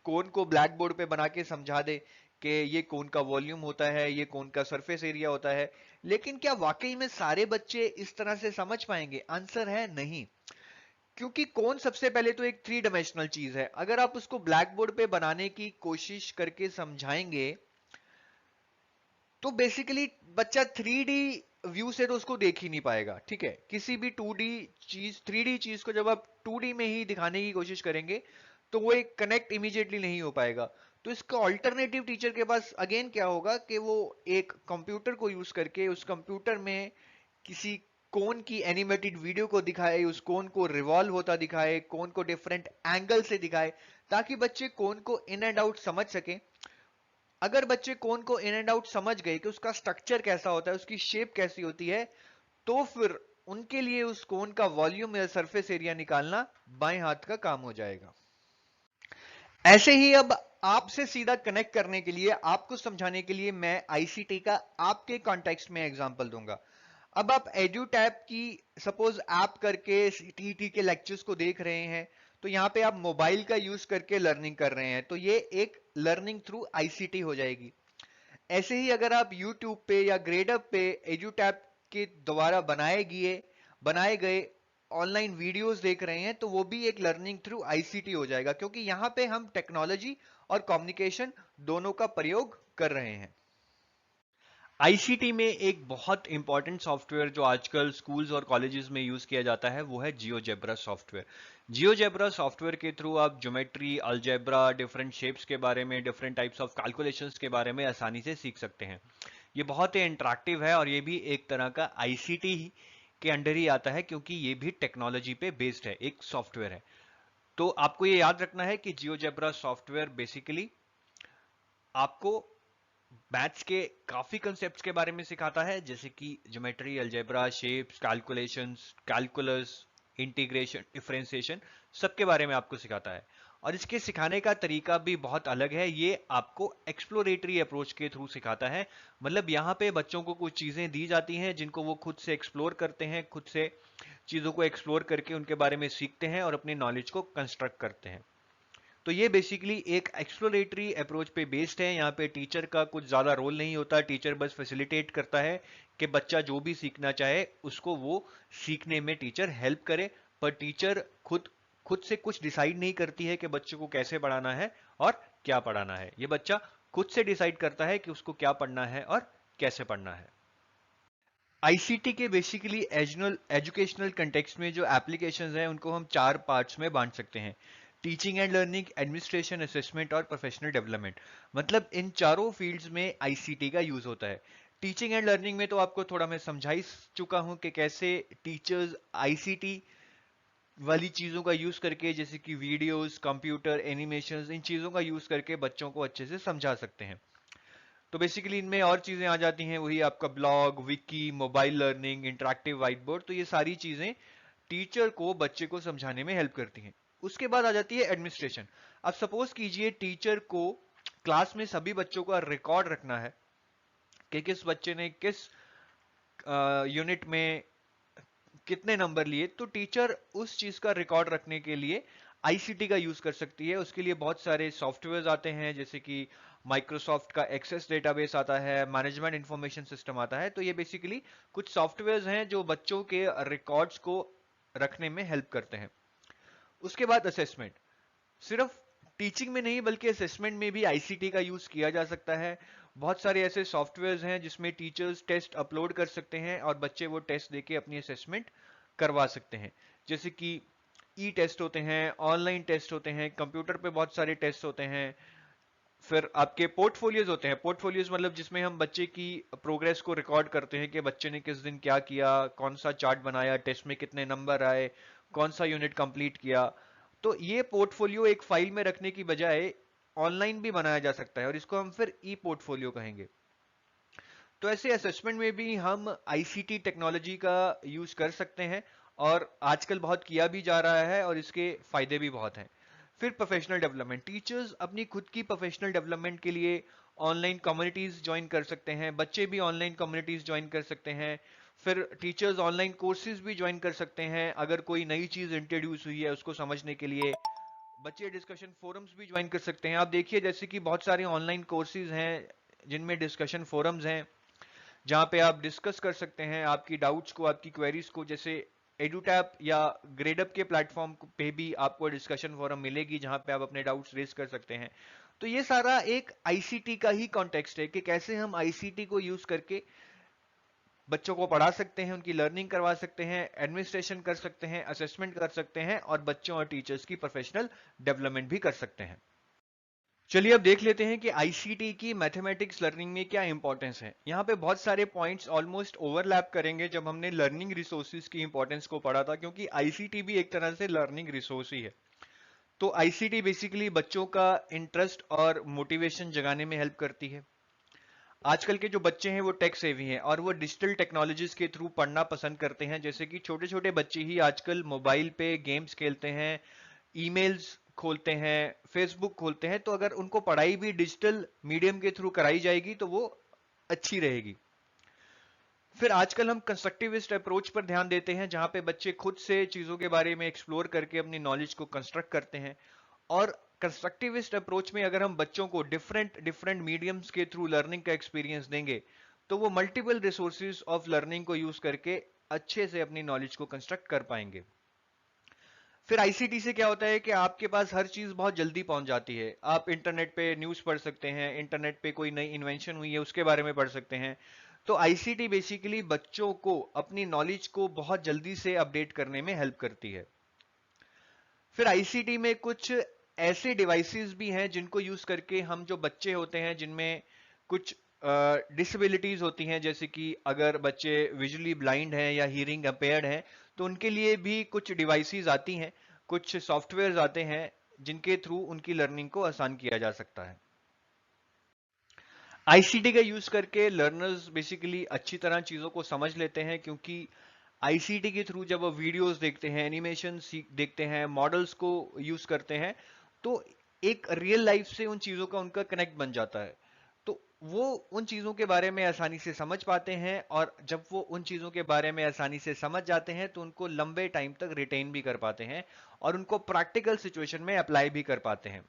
कोन को ब्लैक बोर्ड पे बना के समझा दे कि ये कोन का वॉल्यूम होता है, ये कोन का सरफेस एरिया होता है, लेकिन क्या वाकई में सारे बच्चे इस तरह से समझ पाएंगे? आंसर है नहीं। क्योंकि कोन सबसे पहले तो एक थ्री डायमेंशनल चीज है। अगर आप उसको ब्लैक बोर्ड पे बनाने की कोशिश करके समझाएंगे तो बेसिकली बच्चा 3D व्यू से तो उसको देख ही नहीं पाएगा, ठीक है। किसी भी 2D चीज 3D चीज को जब आप 2D में ही दिखाने की कोशिश करेंगे तो वो एक कनेक्ट इमीडिएटली नहीं हो पाएगा। तो इसका ऑल्टरनेटिव टीचर के पास अगेन क्या होगा कि वो एक कंप्यूटर को यूज करके उस कंप्यूटर में किसी कोन की एनिमेटेड वीडियो को दिखाए, उस कोन को रिवॉल्व होता दिखाए, कोन को डिफरेंट एंगल से दिखाए, ताकि बच्चे कोन को इन एंड आउट समझ सके। अगर बच्चे कोन को इन एंड आउट समझ गए कि उसका स्ट्रक्चर कैसा होता है, उसकी शेप कैसी होती है, तो फिर उनके लिए उस कोन का वॉल्यूम या सरफेस एरिया निकालना बाएं हाथ का काम हो जाएगा। ऐसे ही अब आपसे सीधा कनेक्ट करने के लिए, आपको समझाने के लिए मैं आईसीटी का आपके कॉन्टेक्स्ट में एग्जांपल दूंगा। अब आप एड्यूटैब की सपोज ऐप करके टीटी के लेक्चर्स को देख रहे हैं, तो यहां पे आप मोबाइल का यूज करके लर्निंग कर रहे हैं, तो ये एक लर्निंग थ्रू आईसीटी हो जाएगी। ऐसे ही अगर आप यूट्यूब पे या ग्रेडअप पे एड्यूटैब के द्वारा बनाए गए ऑनलाइन वीडियोस देख रहे हैं, तो वो भी एक लर्निंग थ्रू आईसीटी हो जाएगा, क्योंकि यहां पे हम टेक्नोलॉजी और कम्युनिकेशन दोनों का प्रयोग कर रहे हैं। आईसीटी में एक बहुत इंपॉर्टेंट सॉफ्टवेयर जो आजकल स्कूल्स और कॉलेजेस में यूज किया जाता है वो है जियोजेब्रा सॉफ्टवेयर। जियोजेब्रा सॉफ्टवेयर के थ्रू आप ज्योमेट्री, अलजेब्रा, डिफरेंट शेप्स के बारे में, डिफरेंट टाइप्स ऑफ कैलकुलेशंस के बारे में आसानी से सीख सकते हैं। ये बहुत ही इंटरेक्टिव है और ये भी एक तरह का आईसीटी के अंडर ही आता है, क्योंकि ये भी टेक्नोलॉजी पे बेस्ड है, एक सॉफ्टवेयर है। तो आपको ये याद रखना है कि जियोजेब्रा सॉफ्टवेयर बेसिकली आपको मैथ्स के काफी कंसेप्ट्स के बारे में सिखाता है, जैसे कि geometry, algebra, shapes, calculations, calculus, integration, differentiation, सबके बारे में आपको सिखाता है। और इसके सिखाने का तरीका भी बहुत अलग है। ये आपको एक्सप्लोरेटरी अप्रोच के थ्रू सिखाता है। मतलब यहाँ पे बच्चों को कुछ चीजें दी जाती हैं जिनको वो खुद से एक्सप्लोर करते हैं, खुद से चीजों को एक्सप्लोर करके उनके बारे में सीखते हैं और अपनी नॉलेज को कंस्ट्रक्ट करते हैं। तो ये बेसिकली एक एक्सप्लोरेटरी अप्रोच पे बेस्ड है। यहाँ पे टीचर का कुछ ज्यादा रोल नहीं होता, टीचर बस फैसिलिटेट करता है कि बच्चा जो भी सीखना चाहे उसको वो सीखने में टीचर हेल्प करे। पर टीचर खुद खुद से कुछ डिसाइड नहीं करती है कि बच्चों को कैसे पढ़ाना है और क्या पढ़ाना है। ये बच्चा खुद से डिसाइड करता है कि उसको क्या पढ़ना है और कैसे पढ़ना है। आईसीटी के बेसिकली एजुकेशनल कंटेक्स्ट में जो एप्लीकेशंस हैं उनको हम चार पार्ट्स में बांट सकते हैं: teaching and learning, administration, assessment और प्रोफेशनल डेवलपमेंट। मतलब इन चारों फील्ड्स में आईसीटी का यूज होता है। टीचिंग एंड लर्निंग में तो आपको थोड़ा मैं समझा ही चुका हूं कि कैसे टीचर्स आईसीटी वाली चीजों का यूज करके, जैसे कि वीडियोस, कंप्यूटर, एनिमेशंस, इन चीजों का यूज करके बच्चों को अच्छे से समझा सकते हैं। तो बेसिकली इनमें और चीजें आ जाती हैं, वही आपका blog, Vicky, mobile learning, interactive white board. तो ये सारी चीजें टीचर को बच्चे को समझाने में हेल्प करती हैं। उसके बाद आ जाती है एडमिनिस्ट्रेशन। अब सपोज कीजिए टीचर को क्लास में सभी बच्चों का रिकॉर्ड रखना है कि किस बच्चे ने किस यूनिट में कितने नंबर लिए, तो टीचर उस चीज का रिकॉर्ड रखने के लिए आईसीटी का यूज कर सकती है। उसके लिए बहुत सारे सॉफ्टवेयर आते हैं, जैसे कि माइक्रोसॉफ्ट का एक्सेस डेटाबेस आता है, मैनेजमेंट इंफॉर्मेशन सिस्टम आता है। तो ये बेसिकली कुछ सॉफ्टवेयर हैं जो बच्चों के रिकॉर्ड्स को रखने में हेल्प करते हैं। उसके बाद असेसमेंट। सिर्फ टीचिंग में नहीं बल्कि असेसमेंट में भी आईसीटी का यूज किया जा सकता है। बहुत सारे ऐसे सॉफ्टवेयर्स हैं जिसमें टीचर्स टेस्ट अपलोड कर सकते हैं और बच्चे वो टेस्ट देके अपनी असेसमेंट करवा सकते हैं। जैसे कि ई टेस्ट होते हैं, ऑनलाइन टेस्ट होते हैं, कंप्यूटर पे बहुत सारे टेस्ट होते हैं। फिर आपके पोर्टफोलियोज होते हैं। पोर्टफोलियोज मतलब जिसमें हम बच्चे की प्रोग्रेस को रिकॉर्ड करते हैं कि बच्चे ने किस दिन क्या किया, कौन सा चार्ट बनाया, टेस्ट में कितने नंबर आए, कौन सा यूनिट कंप्लीट किया। तो ये पोर्टफोलियो एक फाइल में रखने की बजाय ऑनलाइन भी बनाया जा सकता है और इसको हम फिर ई पोर्टफोलियो कहेंगे। तो ऐसे असेसमेंट में भी हम आईसीटी टेक्नोलॉजी का यूज कर सकते हैं और आजकल बहुत किया भी जा रहा है और इसके फायदे भी बहुत हैं। फिर प्रोफेशनल डेवलपमेंट, टीचर्स अपनी खुद की प्रोफेशनल डेवलपमेंट के लिए ऑनलाइन कम्युनिटीज ज्वाइन कर सकते हैं, बच्चे भी ऑनलाइन कम्युनिटीज ज्वाइन कर सकते हैं। फिर टीचर्स ऑनलाइन कोर्सेज भी ज्वाइन कर सकते हैं, अगर कोई नई चीज इंट्रोड्यूस हुई है उसको समझने के लिए बच्चे डिस्कशन फोरम्स भी ज्वाइन कर सकते हैं। आप देखिए जैसे कि बहुत सारे ऑनलाइन कोर्सेज हैं जिनमें डिस्कशन फोरम्स हैं, जहां पे आप डिस्कस कर सकते हैं आपकी डाउट्स को, आपकी क्वेरीज को। जैसे एडुटैप या ग्रेडअप के प्लेटफॉर्म पे भी आपको डिस्कशन फोरम मिलेगी जहां पे आप अपने डाउट्स रेज कर सकते हैं। तो ये सारा एक आईसीटी का ही कॉन्टेक्स्ट है कि कैसे हम आईसीटी को यूज करके बच्चों को पढ़ा सकते हैं, उनकी लर्निंग करवा सकते हैं, एडमिनिस्ट्रेशन कर सकते हैं, असेसमेंट कर सकते हैं और बच्चों और टीचर्स की प्रोफेशनल डेवलपमेंट भी कर सकते हैं। चलिए अब देख लेते हैं कि आईसीटी की मैथमेटिक्स लर्निंग में क्या इंपॉर्टेंस है। यहाँ पे बहुत सारे पॉइंट्स ऑलमोस्ट ओवरलैप करेंगे जब हमने लर्निंग रिसोर्सेज की इंपॉर्टेंस को पढ़ा था, क्योंकि आईसीटी भी एक तरह से लर्निंग रिसोर्स ही है। तो आईसीटी बेसिकली बच्चों का इंटरेस्ट और मोटिवेशन जगाने में हेल्प करती है। आजकल के जो बच्चे हैं वो टेक सेवी हैं और वो डिजिटल टेक्नोलॉजीज के थ्रू पढ़ना पसंद करते हैं। जैसे कि छोटे छोटे बच्चे ही आजकल मोबाइल पे गेम्स खेलते हैं, ईमेल्स खोलते हैं, फेसबुक खोलते हैं। तो अगर उनको पढ़ाई भी डिजिटल मीडियम के थ्रू कराई जाएगी तो वो अच्छी रहेगी। फिर आजकल हम कंस्ट्रक्टिविस्ट अप्रोच पर ध्यान देते हैं, जहां पे बच्चे खुद से चीजों के बारे में एक्सप्लोर करके अपनी नॉलेज को कंस्ट्रक्ट करते हैं। और कंस्ट्रक्टिविस्ट अप्रोच में अगर हम बच्चों को डिफरेंट डिफरेंट मीडियम्स के थ्रू लर्निंग का एक्सपीरियंस देंगे तो वो मल्टीपल रिसोर्सेज ऑफ लर्निंग को यूज करके अच्छे से अपनी नॉलेज को कंस्ट्रक्ट कर पाएंगे। फिर आईसीटी से क्या होता है कि आपके पास हर चीज बहुत जल्दी पहुंच जाती है। आप इंटरनेट पे न्यूज पढ़ सकते हैं, इंटरनेट पे कोई नई इन्वेंशन हुई है उसके बारे में पढ़ सकते हैं। तो आईसीटी बेसिकली बच्चों को अपनी नॉलेज को बहुत जल्दी से अपडेट करने में हेल्प करती है। फिर आईसीटी में कुछ ऐसे डिवाइसेस भी हैं जिनको यूज करके हम, जो बच्चे होते हैं जिनमें कुछ डिसेबिलिटीज होती हैं, जैसे कि अगर बच्चे विजुअली ब्लाइंड हैं या हियरिंग अम्पेयर्ड हैं, तो उनके लिए भी कुछ डिवाइसेस आती हैं, कुछ सॉफ्टवेयर्स आते हैं जिनके थ्रू उनकी लर्निंग को आसान किया जा सकता है। आईसीटी का यूज करके लर्नर्स बेसिकली अच्छी तरह चीजों को समझ लेते हैं, क्योंकि आईसीटी के थ्रू जब वो वीडियोस देखते हैं, एनिमेशन देखते हैं, मॉडल्स को यूज करते हैं, तो एक रियल लाइफ से उन चीजों का उनका कनेक्ट बन जाता है। तो वो उन चीजों के बारे में आसानी से समझ पाते हैं और जब वो उन चीजों के बारे में आसानी से समझ जाते हैं तो उनको लंबे टाइम तक रिटेन भी कर पाते हैं और उनको प्रैक्टिकल सिचुएशन में अप्लाई भी कर पाते हैं।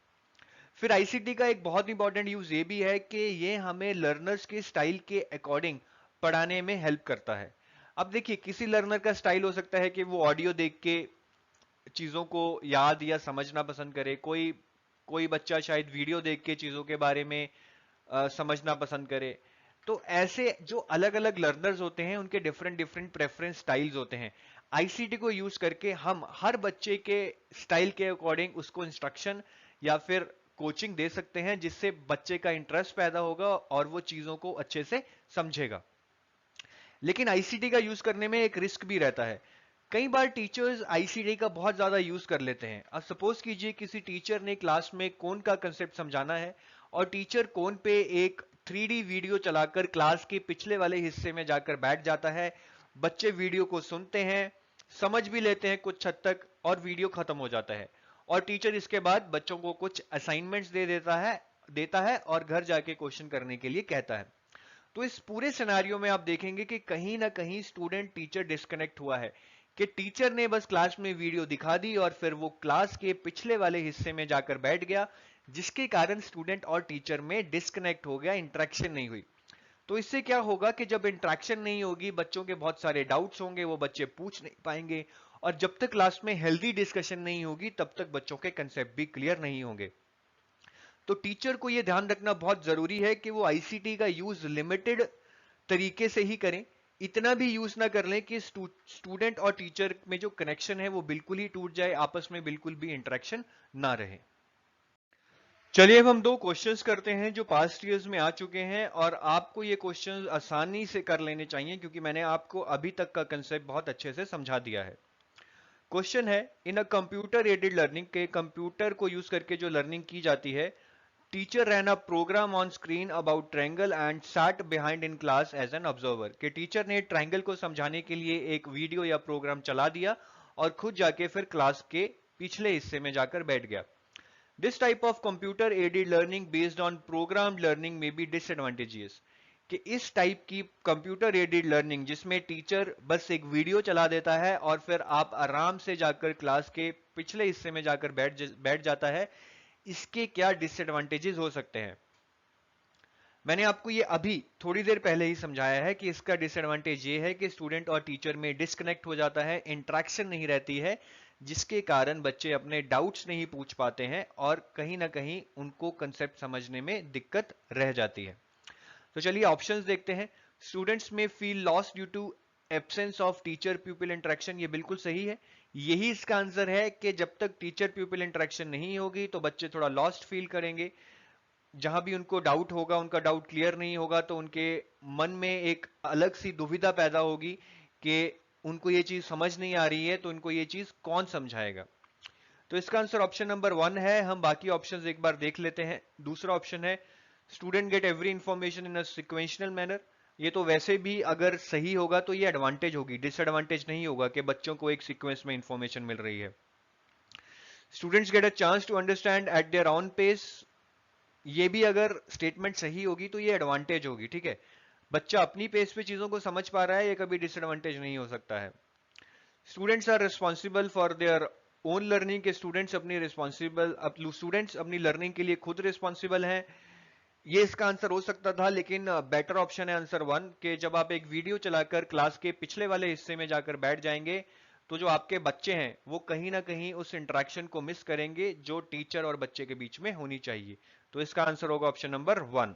फिर आईसीटी का एक बहुत इंपॉर्टेंट यूज ये भी है कि ये हमें लर्नर्स के स्टाइल के अकॉर्डिंग पढ़ाने में हेल्प करता है। अब देखिए किसी लर्नर का स्टाइल हो सकता है कि वो ऑडियो देख के चीजों को याद या समझना पसंद करे, कोई कोई बच्चा शायद वीडियो देख के चीजों के बारे में समझना पसंद करे। तो ऐसे जो अलग अलग लर्नर्स होते हैं उनके डिफरेंट डिफरेंट प्रेफरेंस स्टाइल्स होते हैं। आईसीटी को यूज करके हम हर बच्चे के स्टाइल के अकॉर्डिंग उसको इंस्ट्रक्शन या फिर कोचिंग दे सकते हैं, जिससे बच्चे का इंटरेस्ट पैदा होगा और वो चीजों को अच्छे से समझेगा। लेकिन आईसीटी का यूज करने में एक रिस्क भी रहता है। कई बार टीचर्स आईसीटी का बहुत ज्यादा यूज कर लेते हैं। अब सपोज कीजिए किसी टीचर ने क्लास में कोन का कंसेप्ट समझाना है और टीचर कोन पे एक 3D वीडियो चलाकर क्लास के पिछले वाले हिस्से में जाकर बैठ जाता है। बच्चे वीडियो को सुनते हैं, समझ भी लेते हैं कुछ हद तक और वीडियो खत्म हो जाता है और टीचर इसके बाद बच्चों को कुछ असाइनमेंट्स दे देता है और घर जाके क्वेश्चन करने के लिए कहता है। तो इस पूरे सिनेरियो में आप देखेंगे कि कहीं ना कहीं स्टूडेंट टीचर डिस्कनेक्ट हुआ है, कि टीचर ने बस क्लास में वीडियो दिखा दी और फिर वो क्लास के पिछले वाले हिस्से में जाकर बैठ गया, जिसके कारण स्टूडेंट और टीचर में डिस्कनेक्ट हो गया, इंटरेक्शन नहीं हुई। तो इससे क्या होगा कि जब इंटरेक्शन नहीं होगी, बच्चों के बहुत सारे डाउट्स होंगे, वो बच्चे पूछ नहीं पाएंगे और जब तक क्लास में हेल्दी डिस्कशन नहीं होगी तब तक बच्चों के कंसेप्ट भी क्लियर नहीं होंगे। तो टीचर को यह ध्यान रखना बहुत जरूरी है कि वो आईसीटी का यूज लिमिटेड तरीके से ही करें। इतना भी यूज ना कर लें कि स्टूडेंट और टीचर में जो कनेक्शन है वो बिल्कुल ही टूट जाए, आपस में बिल्कुल भी इंटरेक्शन ना रहे। चलिए अब हम दो क्वेश्चंस करते हैं जो पास्ट ईयर्स में आ चुके हैं और आपको ये क्वेश्चंस आसानी से कर लेने चाहिए, क्योंकि मैंने आपको अभी तक का कंसेप्ट बहुत अच्छे से समझा दिया है। क्वेश्चन है, इन अ कंप्यूटर एडेड लर्निंग, के कंप्यूटर को यूज करके जो लर्निंग की जाती है, teacher ran a program on screen about triangle and sat behind in class as an observer। कि टीचर ने ट्रायंगल को समझाने के लिए एक वीडियो या प्रोग्राम चला दिया और खुद जाके फिर क्लास के पिछले हिस्से में जाकर बैठ गया। This type of computer aided learning based on programmed learning may be disadvantageous। कि इस टाइप की कंप्यूटर एडेड लर्निंग जिसमें टीचर बस एक वीडियो चला देता है और फिर आप आराम से जाकर क्लास के पिछले हिस्से में जाकर बैठ जाता है, इसके क्या डिसएडवांटेजेस हो सकते हैं। मैंने आपको ये अभी थोड़ी देर पहले ही समझाया है कि इसका डिसएडवांटेज ये है कि स्टूडेंट और टीचर में डिस्कनेक्ट हो जाता है, इंटरेक्शन नहीं रहती है, जिसके कारण बच्चे अपने डाउट्स नहीं पूछ पाते हैं और कहीं ना कहीं उनको कंसेप्ट समझने में दिक्कत रह जाती है। तो चलिए ऑप्शंस देखते हैं। Students may feel lost due to absence of teacher pupil interaction, ये बिल्कुल सही है। यही इसका आंसर है कि जब तक टीचर प्यूपिल इंटरेक्शन नहीं होगी तो बच्चे थोड़ा लॉस्ट फील करेंगे। जहां भी उनको डाउट होगा, उनका डाउट क्लियर नहीं होगा तो उनके मन में एक अलग सी दुविधा पैदा होगी कि उनको ये चीज समझ नहीं आ रही है, तो उनको ये चीज कौन समझाएगा। तो इसका आंसर ऑप्शन नंबर 1 है। हम बाकी ऑप्शंस एक बार देख लेते हैं। दूसरा ऑप्शन है student get every information in a sequential manner. ये तो वैसे भी अगर सही होगा तो ये एडवांटेज होगी, डिसएडवांटेज नहीं होगा कि बच्चों को एक सीक्वेंस में इंफॉर्मेशन मिल रही है। Students get a chance to understand at their own pace, ये भी अगर स्टेटमेंट सही होगी तो ये एडवांटेज होगी, ठीक है। बच्चा अपनी पेस पे चीजों को समझ पा रहा है, ये कभी डिसएडवांटेज नहीं हो सकता है। Students are responsible for their own learning, के स्टूडेंट्स अपनी लर्निंग के लिए खुद रिस्पॉन्सिबल हैं, ये इसका आंसर हो सकता था, लेकिन बेटर ऑप्शन है आंसर 1 कि जब आप एक वीडियो चलाकर क्लास के पिछले वाले हिस्से में जाकर बैठ जाएंगे तो जो आपके बच्चे हैं वो कहीं ना कहीं उस इंटरेक्शन को मिस करेंगे जो टीचर और बच्चे के बीच में होनी चाहिए। तो इसका आंसर होगा ऑप्शन नंबर 1।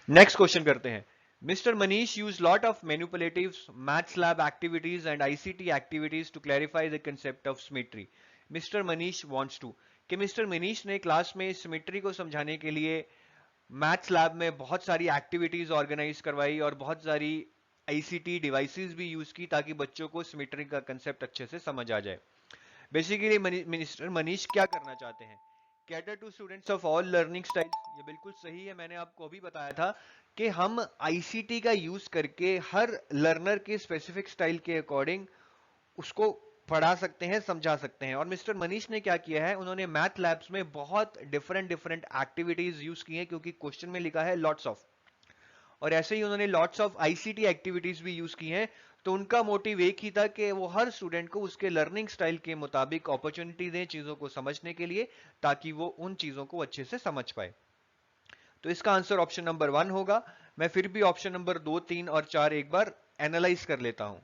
नेक्स्ट क्वेश्चन करते हैं। Mister Manish use lot of manipulatives, maths lab activities and ICT activities to clarify the concept of symmetry. Mister Manish wants to, कि मिस्टर मनीष ने क्लास में सिमेट्री को समझाने के लिए मैथ्स लैब में बहुत सारी एक्टिविटीज ऑर्गेनाइज करवाई और बहुत सारी आईसीटी डिवाइसेस भी यूज की ताकि बच्चों को सिमेट्री का कंसेप्ट अच्छे से समझ आ जाए। बेसिकली मिस्टर मनीष क्या करना चाहते हैं, cater to students of all learning styles, ये बिल्कुल सही है। मैंने आपको अभी बताया था कि हम आईसीटी का यूज करके हर लर्नर के स्पेसिफिक स्टाइल के अकॉर्डिंग उसको पढ़ा सकते हैं, समझा सकते हैं। और मिस्टर मनीष ने क्या किया है, उन्होंने मैथ लैब्स में बहुत डिफरेंट एक्टिविटीज यूज की हैं, क्योंकि क्वेश्चन में लिखा है लॉट्स ऑफ, और ऐसे ही उन्होंने लॉट्स ऑफ आईसीटी एक्टिविटीज भी यूज की हैं। तो उनका मोटिव एक ही था कि वो हर स्टूडेंट को उसके लर्निंग स्टाइल के मुताबिक अपॉर्चुनिटी दें चीजों को समझने के लिए, ताकि वो उन चीजों को अच्छे से समझ पाए। तो इसका आंसर ऑप्शन नंबर 1 होगा। मैं फिर भी ऑप्शन नंबर 2, 3 और 4 एक बार एनालाइज कर लेता हूं।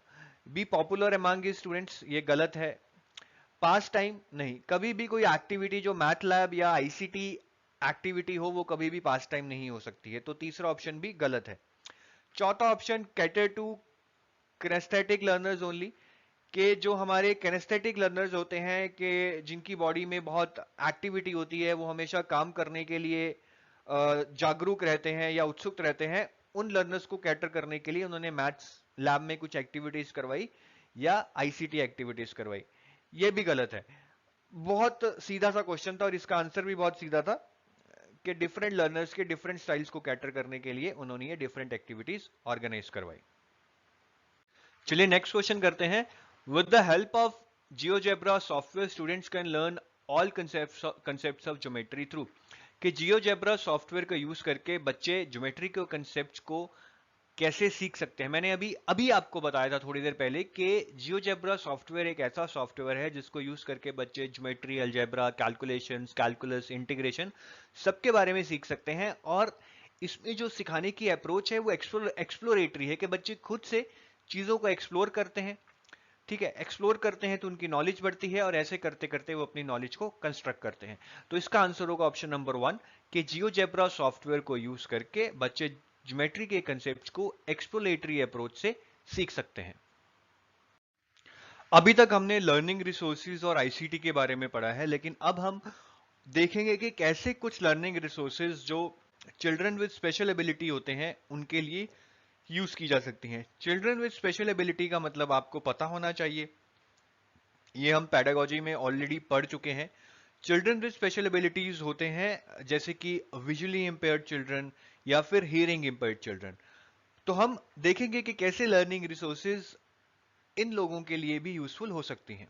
बी पॉपुलर अमंग स्टूडेंट्स, ये गलत है। पास टाइम नहीं, कभी भी कोई एक्टिविटी जो मैथ लैब या आईसीटी एक्टिविटी हो वो कभी भी पास टाइम नहीं हो सकती है, तो तीसरा ऑप्शन भी गलत है। चौथा option cater to kinesthetic learners only, के जो हमारे किनेस्थेटिक लर्नर्स होते हैं कि जिनकी बॉडी में बहुत एक्टिविटी होती है, वो हमेशा काम करने के लिए जागरूक रहते हैं या उत्सुक रहते हैं, उन लर्नर्स को कैटर करने के लिए उन्होंने मैथ्स लैब में कुछ एक्टिविटीज करवाई या आईसीटी एक्टिविटीज करवाई। ये भी गलत है। बहुत सीधा सा क्वेश्चन था और इसका आंसर भी बहुत सीधा था कि डिफरेंट लर्नर्स के डिफरेंट स्टाइल्स को कैटर करने के लिए उन्होंने ये डिफरेंट एक्टिविटीज ऑर्गेनाइज करवाई। चलिए नेक्स्ट क्वेश्चन करते हैं। With the help of GeoGebra software students can learn all concepts of geometry through, कि जियोजेब्रा सॉफ्टवेयर का यूज करके बच्चे ज्योमेट्री के कंसेप्ट्स को कैसे सीख सकते हैं। मैंने अभी आपको बताया था थोड़ी देर पहले कि जियोजेब्रा सॉफ्टवेयर एक ऐसा सॉफ्टवेयर है जिसको यूज करके बच्चे geometry, algebra, calculations, calculus, integration सबके बारे में सीख सकते हैं। और इसमें जो सिखाने की अप्रोच है वो एक्सप्लोरेटरी है, कि बच्चे खुद से चीजों को एक्सप्लोर करते हैं, ठीक है। एक्सप्लोर करते हैं तो उनकी नॉलेज बढ़ती है और ऐसे करते करते वो अपनी नॉलेज को कंस्ट्रक्ट करते हैं। तो इसका आंसर होगा ऑप्शन नंबर 1 कि जियोजेब्रा सॉफ्टवेयर को यूज करके बच्चे ज्योमेट्री के कंसेप्ट्स को एक्सप्लोरेटरी अप्रोच से सीख सकते हैं। अभी तक हमने लर्निंग रिसोर्सेज और आईसीटी के बारे में पढ़ा है, लेकिन अब हम देखेंगे कि कैसे कुछ लर्निंग रिसोर्सेज जो चिल्ड्रन विद स्पेशल एबिलिटी होते हैं उनके लिए यूज की जा सकती हैं। चिल्ड्रन विद स्पेशल एबिलिटी का मतलब आपको पता होना चाहिए, ये हम पेडागोजी में ऑलरेडी पढ़ चुके हैं। चिल्ड्रन विद स्पेशल एबिलिटीज होते हैं जैसे कि विजुअली इंपेयर्ड चिल्ड्रन या फिर हियरिंग इंपेयर्ड चिल्ड्रन। तो हम देखेंगे कि कैसे लर्निंग रिसोर्सेज इन लोगों के लिए भी यूजफुल हो सकती हैं।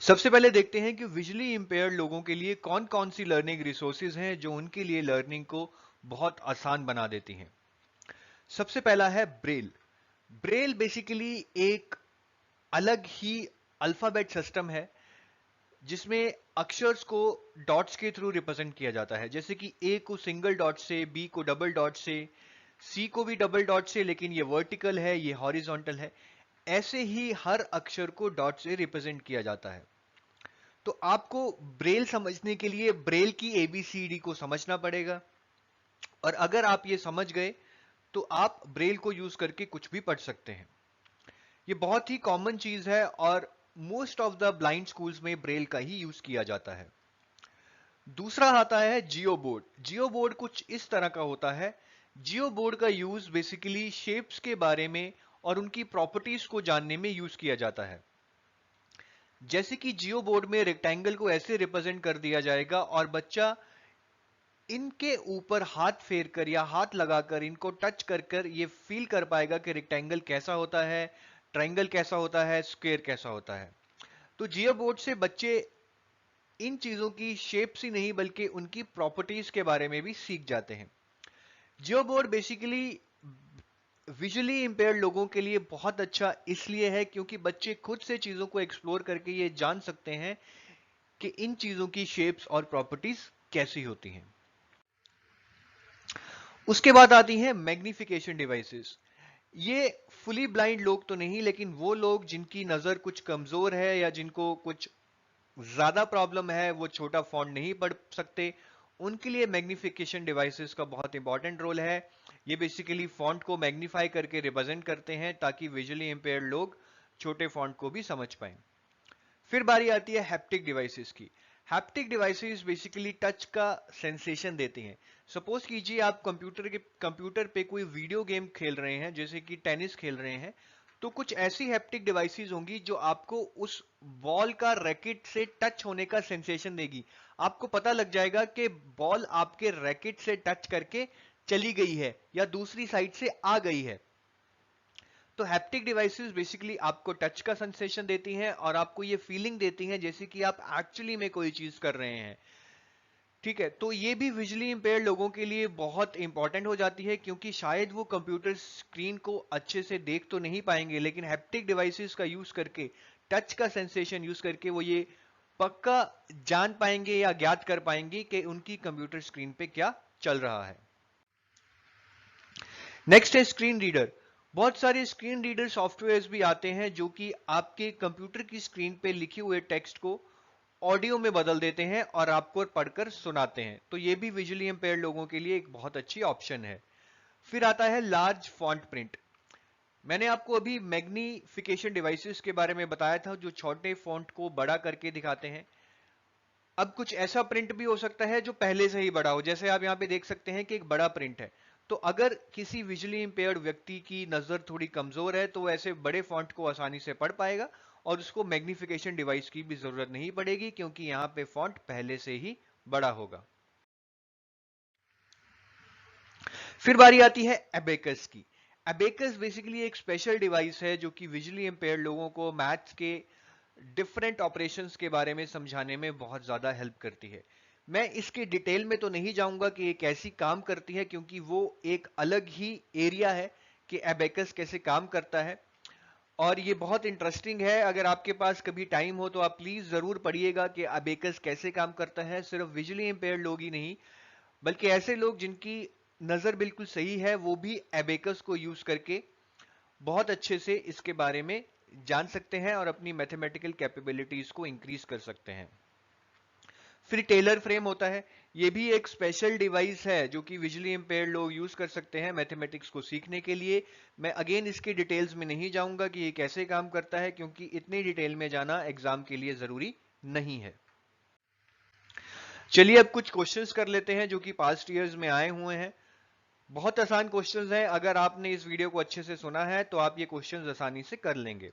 सबसे पहले देखते हैं कि विजुअली इंपेयर्ड लोगों के लिए कौन कौन सी लर्निंग रिसोर्सेज हैं जो उनके लिए लर्निंग को बहुत आसान बना देती हैं। सबसे पहला है ब्रेल। ब्रेल बेसिकली एक अलग ही अल्फाबेट सिस्टम है जिसमें अक्षर्स को डॉट्स के थ्रू रिप्रेजेंट किया जाता है, जैसे कि ए को सिंगल डॉट से, बी को डबल डॉट से, सी को भी डबल डॉट से, लेकिन ये वर्टिकल है, ये हॉरिजॉन्टल है। ऐसे ही हर अक्षर को डॉट से रिप्रेजेंट किया जाता है। तो आपको ब्रेल समझने के लिए ब्रेल की एबीसीडी को समझना पड़ेगा, और अगर आप ये समझ गए तो आप ब्रेल को यूज करके कुछ भी पढ़ सकते हैं। ये बहुत ही कॉमन चीज है और most of the blind schools में ब्रेल का ही यूज किया जाता है। दूसरा आता है जियो बोर्ड। जियो बोर्ड कुछ इस तरह का होता है। जियो बोर्ड का यूज बेसिकली शेप्स के बारे में और उनकी प्रॉपर्टीज को जानने में यूज किया जाता है। जैसे कि जियो बोर्ड में रेक्टेंगल को ऐसे रिप्रेजेंट कर दिया जाएगा और बच्चा इनके ऊपर हाथ फेर कर या हाथ लगाकर इनको टच कर कर ये फील कर पाएगा कि रेक्टेंगल कैसा होता है, ट्रायंगल कैसा होता है, स्क्वायर कैसा होता है। तो जियो बोर्ड से बच्चे इन चीजों की शेप्स ही नहीं बल्कि उनकी प्रॉपर्टीज के बारे में भी सीख जाते हैं। Geo board basically visually impaired लोगों के लिए बहुत अच्छा इसलिए है क्योंकि बच्चे खुद से चीजों को एक्सप्लोर करके ये जान सकते हैं कि इन चीजों की शेप्स और प्रॉपर्टीज कैसी होती हैं। उसके बाद आती हैं मैग्निफिकेशन डिवाइसेस। ये फुली ब्लाइंड लोग तो नहीं, लेकिन वो लोग जिनकी नजर कुछ कमजोर है या जिनको कुछ ज्यादा प्रॉब्लम है, वो छोटा फॉन्ट नहीं पढ़ सकते, उनके लिए मैग्निफिकेशन डिवाइसेस का बहुत इंपॉर्टेंट रोल है। ये बेसिकली फॉन्ट को मैग्नीफाई करके रिप्रेजेंट करते हैं ताकि विजुअली इंपेयर्ड लोग छोटे फॉन्ट को भी समझ पाएं। फिर बारी आती है हैप्टिक डिवाइसेस की। हैप्टिक डिवाइसेस बेसिकली टच का सेंसेशन देते हैं। सपोज कीजिए आप कंप्यूटर पे कोई वीडियो गेम खेल रहे हैं, जैसे कि टेनिस खेल रहे हैं, तो कुछ ऐसी हैप्टिक डिवाइसेस होंगी जो आपको उस बॉल का रैकेट से टच होने का सेंसेशन देगी। आपको पता लग जाएगा कि बॉल आपके रैकेट से टच करके चली गई है या दूसरी साइड से आ गई है। तो हैप्टिक डिवाइसेस बेसिकली आपको टच का सेंसेशन देती हैं और आपको ये फीलिंग देती हैं जैसे कि आप एक्चुअली में कोई चीज कर रहे हैं। ठीक है, तो ये भी विजुअली इंपेयर्ड लोगों के लिए बहुत इंपॉर्टेंट हो जाती है क्योंकि शायद वो कंप्यूटर स्क्रीन को अच्छे से देख तो नहीं पाएंगे, लेकिन हैप्टिक डिवाइसेस का यूज करके, टच का सेंसेशन यूज करके वो ये पक्का जान पाएंगे या ज्ञात कर पाएंगे कि उनकी कंप्यूटर स्क्रीन पे क्या चल रहा है। नेक्स्ट है स्क्रीन रीडर। बहुत सारे स्क्रीन रीडर सॉफ्टवेयर्स भी आते हैं जो कि आपके कंप्यूटर की स्क्रीन पे लिखे हुए टेक्स्ट को ऑडियो में बदल देते हैं और आपको पढ़कर सुनाते हैं। तो ये भी विजुअली इंपेयर्ड लोगों के लिए एक बहुत अच्छी ऑप्शन है। फिर आता है लार्ज फॉन्ट प्रिंट। मैंने आपको अभी मैग्निफिकेशन डिवाइसेस के बारे में बताया था जो छोटे फॉन्ट को बड़ा करके दिखाते हैं। अब कुछ ऐसा प्रिंट भी हो सकता है जो पहले से ही बड़ा हो, जैसे आप यहाँ पे देख सकते हैं कि एक बड़ा प्रिंट है। तो अगर किसी विजुअली इंपेयर्ड व्यक्ति की नजर थोड़ी कमजोर है तो वो ऐसे बड़े फॉन्ट को आसानी से पढ़ पाएगा और उसको मैग्निफिकेशन डिवाइस की भी जरूरत नहीं पड़ेगी क्योंकि यहाँ पे फॉन्ट पहले से ही बड़ा होगा। फिर बारी आती है एबेकस की। एबेकस बेसिकली एक स्पेशल डिवाइस है जो कि विजुअली इंपेयर्ड लोगों को मैथ्स के डिफरेंट ऑपरेशंस के बारे में समझाने में बहुत ज्यादा हेल्प करती है। मैं इसके डिटेल में तो नहीं जाऊंगा कि ये कैसी काम करती है क्योंकि वो एक अलग ही एरिया है कि एबेकस कैसे काम करता है, और ये बहुत इंटरेस्टिंग है। अगर आपके पास कभी टाइम हो तो आप प्लीज जरूर पढ़िएगा कि एबेकस कैसे काम करता है। सिर्फ विजुअली इंपेयर्ड लोग ही नहीं बल्कि ऐसे लोग जिनकी नजर बिल्कुल सही है वो भी एबेकस को यूज करके बहुत अच्छे से इसके बारे में जान सकते हैं और अपनी मैथमेटिकल कैपेबिलिटीज को इंक्रीज कर सकते हैं। फिर टेलर फ्रेम होता है। ये भी एक स्पेशल डिवाइस है जो कि विजुअली इंपेयर्ड लोग यूज कर सकते हैं मैथमेटिक्स को सीखने के लिए। मैं अगेन इसके डिटेल्स में नहीं जाऊंगा कि ये कैसे काम करता है क्योंकि इतनी डिटेल में जाना एग्जाम के लिए जरूरी नहीं है। चलिए अब कुछ क्वेश्चंस कर लेते हैं जो कि पास्ट ईयर्स में आए हुए हैं। बहुत आसान क्वेश्चंस हैं, अगर आपने इस वीडियो को अच्छे से सुना है तो आप ये क्वेश्चंस आसानी से कर लेंगे।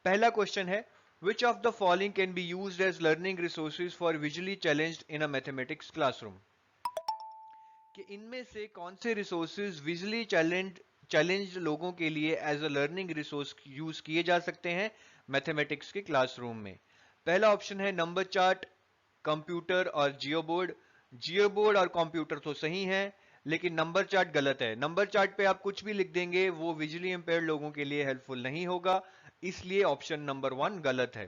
पहला क्वेश्चन है, Which of the following can be used as learning resources for visually challenged in a mathematics classroom? कि इनमें से कौन से रिसोर्सेज विजुअली चैलेंज्ड लोगों के लिए as a learning resource use किए जा सकते हैं मैथमेटिक्स के क्लासरूम में? पहला ऑप्शन है नंबर चार्ट, कंप्यूटर और जियो बोर्ड। जियो बोर्ड और कंप्यूटर तो सही है, लेकिन नंबर चार्ट गलत है। नंबर चार्ट पे आप कुछ भी लिख देंगे वो विजुअली इंपेयर्ड लोगों के लिए हेल्पफुल नहीं होगा, इसलिए ऑप्शन नंबर 1 गलत है।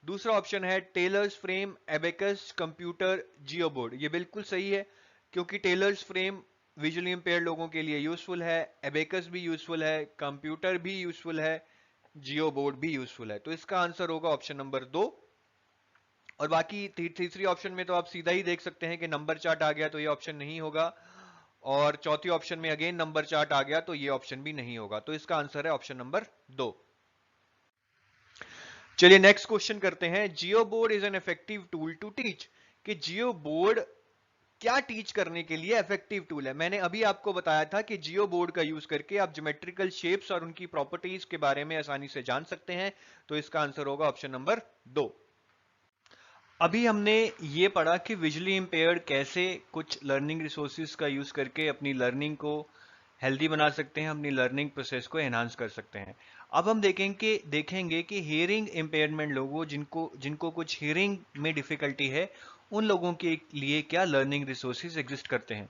दूसरा ऑप्शन है टेलर्स फ्रेम, एबेकस, कंप्यूटर, जियो बोर्ड। ये बिल्कुल सही है, क्योंकि टेलर्स फ्रेम विजुअली इंपेयर्ड लोगों के लिए यूजफुल है, एबेकस भी यूजफुल है, कंप्यूटर भी यूजफुल है, जियो बोर्ड भी यूजफुल है। तो इसका आंसर होगा ऑप्शन नंबर 2। और बाकी तीसरी ऑप्शन में तो आप सीधा ही देख सकते हैं कि नंबर चार्ट आ गया, तो ये ऑप्शन नहीं होगा। और चौथी ऑप्शन में अगेन नंबर चार्ट आ गया, तो ये ऑप्शन भी नहीं होगा। तो इसका आंसर है ऑप्शन नंबर 2। चलिए नेक्स्ट क्वेश्चन करते हैं। Geo board is an effective tool to teach. कि जियो बोर्ड क्या टीच करने के लिए इफेक्टिव टूल है? मैंने अभी आपको बताया था कि जियो बोर्ड का यूज करके आप ज्योमेट्रिकल शेप्स और उनकी प्रॉपर्टीज के बारे में आसानी से जान सकते हैं। तो इसका आंसर होगा ऑप्शन नंबर 2। अभी हमने ये पढ़ा कि विजुअली इंपेयर्ड कैसे कुछ लर्निंग रिसोर्सेज का यूज करके अपनी लर्निंग को हेल्दी बना सकते हैं, अपनी लर्निंग प्रोसेस को एनहांस कर सकते हैं। अब हम देखेंगे कि हियरिंग इंपेयरमेंट लोगों जिनको जिनको कुछ हियरिंग में डिफिकल्टी है, उन लोगों के लिए क्या लर्निंग रिसोर्सेज एग्जिस्ट करते हैं।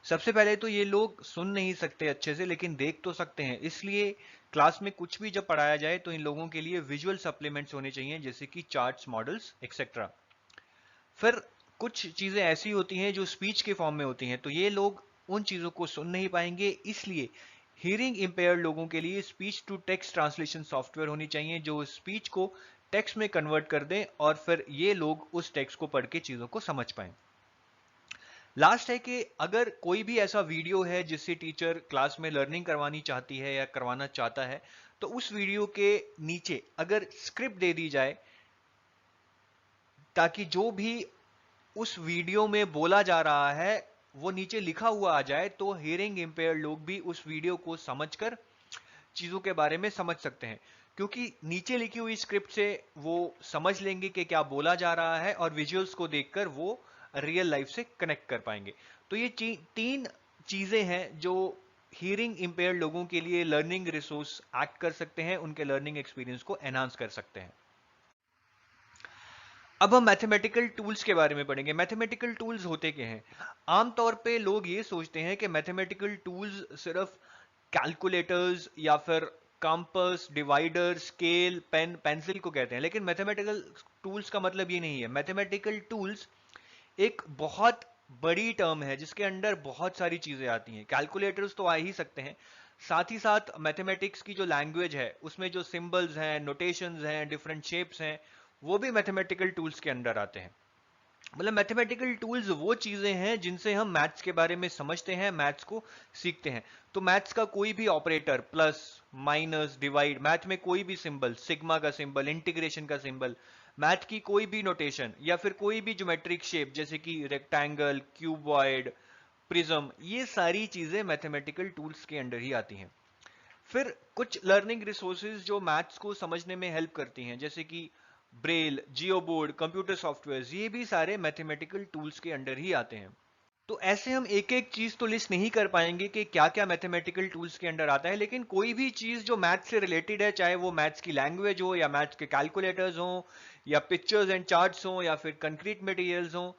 सबसे पहले तो ये लोग सुन नहीं सकते अच्छे से, लेकिन देख तो सकते हैं, इसलिए क्लास में कुछ भी जब पढ़ाया जाए तो इन लोगों के लिए विजुअल सप्लीमेंट्स होने चाहिए, जैसे कि चार्ट्स, मॉडल्स एक्सेट्रा। फिर कुछ चीजें ऐसी होती हैं जो स्पीच के फॉर्म में होती हैं, तो ये लोग उन चीजों को सुन नहीं पाएंगे, इसलिए हियरिंग इंपेयर्ड लोगों के लिए speech to text translation software होनी चाहिए, जो स्पीच को टेक्स्ट में कन्वर्ट कर दें और फिर ये लोग उस टेक्स्ट को पढ़ के चीजों को समझ पाएं। लास्ट है कि अगर कोई भी ऐसा वीडियो है जिससे टीचर क्लास में लर्निंग करवानी चाहती है या करवाना चाहता है, तो उस वीडियो के नीचे अगर स्क्रिप्ट दे दी जाए, ताकि जो भी उस वीडियो में बोला जा रहा है वो नीचे लिखा हुआ आ जाए, तो हियरिंग इंपेयर्ड लोग भी उस वीडियो को समझकर चीजों के बारे में समझ सकते हैं, क्योंकि नीचे लिखी हुई स्क्रिप्ट से वो समझ लेंगे कि क्या बोला जा रहा है और विजुअल्स को देखकर वो रियल लाइफ से कनेक्ट कर पाएंगे। तो ये तीन चीजें हैं जो हियरिंग इंपेयर्ड लोगों के लिए लर्निंग रिसोर्स एक्ट कर सकते हैं, उनके लर्निंग एक्सपीरियंस को एनहांस कर सकते हैं। अब हम मैथमेटिकल टूल्स के बारे में पढ़ेंगे। मैथमेटिकल टूल्स होते क्या हैं? आमतौर पे लोग ये सोचते हैं कि मैथमेटिकल टूल्स सिर्फ कैलकुलेटर्स या फिर compass, divider, scale, pen, pencil को कहते हैं, लेकिन मैथमेटिकल टूल्स का मतलब ये नहीं है। मैथमेटिकल टूल्स एक बहुत बड़ी टर्म है जिसके अंडर बहुत सारी चीजें आती हैं। कैलकुलेटर्स तो आ ही सकते हैं, साथ ही साथ मैथमेटिक्स की जो लैंग्वेज है उसमें जो सिंबल्स हैं, नोटेशंस हैं, डिफरेंट शेप्स हैं, वो भी मैथमेटिकल टूल्स के अंडर आते हैं। मतलब मैथमेटिकल टूल्स वो चीजें हैं जिनसे हम मैथ्स के बारे में समझते हैं, मैथ्स को सीखते हैं। तो मैथ्स का कोई भी operator, plus, minus, divide, math में कोई भी सिंबल, सिग्मा का सिंबल, इंटीग्रेशन का सिंबल, मैथ की कोई भी नोटेशन या फिर कोई भी ज्योमेट्रिक शेप जैसे कि रेक्टेंगल, क्यूबॉइड, प्रिज्म, ये सारी चीजें मैथमेटिकल टूल्स के अंडर ही आती हैं। फिर कुछ लर्निंग रिसोर्सेज जो मैथ्स को समझने में हेल्प करती हैं, जैसे कि ब्रेल, जियो बोर्ड, कंप्यूटर सॉफ्टवेयर, ये भी सारे मैथमेटिकल टूल्स के अंडर ही आते हैं। तो ऐसे हम एक एक चीज तो लिस्ट नहीं कर पाएंगे कि क्या क्या मैथमेटिकल टूल्स के अंडर आता है, लेकिन कोई भी चीज जो मैथ्स से रिलेटेड है, चाहे वो मैथ्स की लैंग्वेज हो या मैथ्स के कैलकुलेटर्स हो या पिक्चर्स एंड चार्ट्स हो या फिर कंक्रीट मटेरियल्स हो,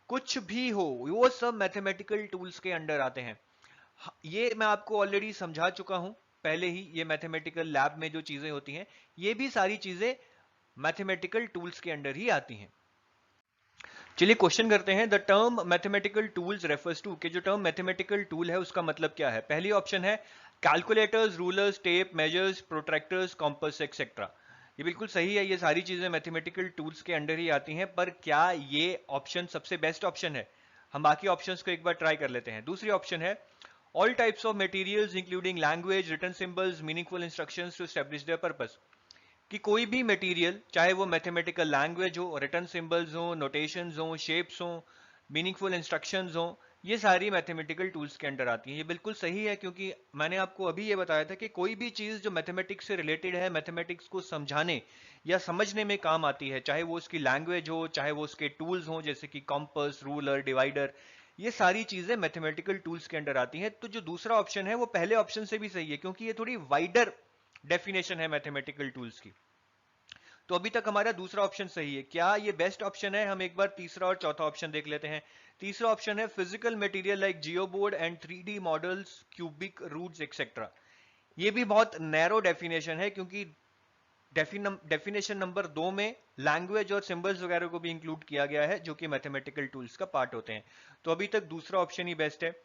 कुछ भी हो, वो सब मैथमेटिकल टूल्स के अंडर आते हैं। ये मैं आपको ऑलरेडी समझा चुका हूं पहले ही, ये मैथमेटिकल लैब में जो चीजें होती हैं, ये भी सारी चीजें मैथमेटिकल टूल्स के अंडर ही आती हैं। चलिए क्वेश्चन करते हैं। The term mathematical tools refers to, कि जो टर्म मैथमेटिकल टूल है उसका मतलब क्या है? पहली ऑप्शन है calculators, rulers, tape, measures, protractors, compass etcetera. ये बिल्कुल सही है, ये सारी चीजें मैथमेटिकल टूल्स के अंडर ही आती हैं, पर क्या ये ऑप्शन सबसे बेस्ट ऑप्शन है? हम बाकी ऑप्शंस को एक बार ट्राई कर लेते हैं। दूसरी ऑप्शन है all types of materials including language, written symbols, meaningful instructions to establish their purpose. कि कोई भी मटेरियल, चाहे वो मैथमेटिकल लैंग्वेज हो, रिटन सिंबल्स हो, नोटेशंस हो, शेप्स हो, मीनिंगफुल इंस्ट्रक्शंस हो, ये सारी मैथमेटिकल टूल्स के अंडर आती हैं। ये बिल्कुल सही है, क्योंकि मैंने आपको अभी ये बताया था कि कोई भी चीज जो मैथमेटिक्स से रिलेटेड है, मैथमेटिक्स को समझाने या समझने में काम आती है, चाहे वो उसकी लैंग्वेज हो, चाहे वो उसके टूल्स हो, जैसे कि कॉम्पस, रूलर, डिवाइडर, ये सारी चीजें मैथमेटिकल टूल्स के अंडर आती हैं। तो जो दूसरा ऑप्शन है वो पहले ऑप्शन से भी सही है, क्योंकि ये थोड़ी वाइडर डेफिनेशन है मैथमेटिकल टूल्स की। तो अभी तक हमारा दूसरा ऑप्शन सही है। क्या ये बेस्ट ऑप्शन है? हम एक बार तीसरा और चौथा ऑप्शन देख लेते हैं। तीसरा ऑप्शन है physical material like geoboard and 3D models, cubic roots etcetera. ये भी बहुत नैरो डेफिनेशन है, क्योंकि डेफिनेशन नंबर 2 में लैंग्वेज और सिंबल्स वगैरह को भी इंक्लूड किया गया है, जो कि मैथमेटिकल टूल्स का पार्ट होते हैं। तो अभी तक दूसरा ऑप्शन ही बेस्ट है।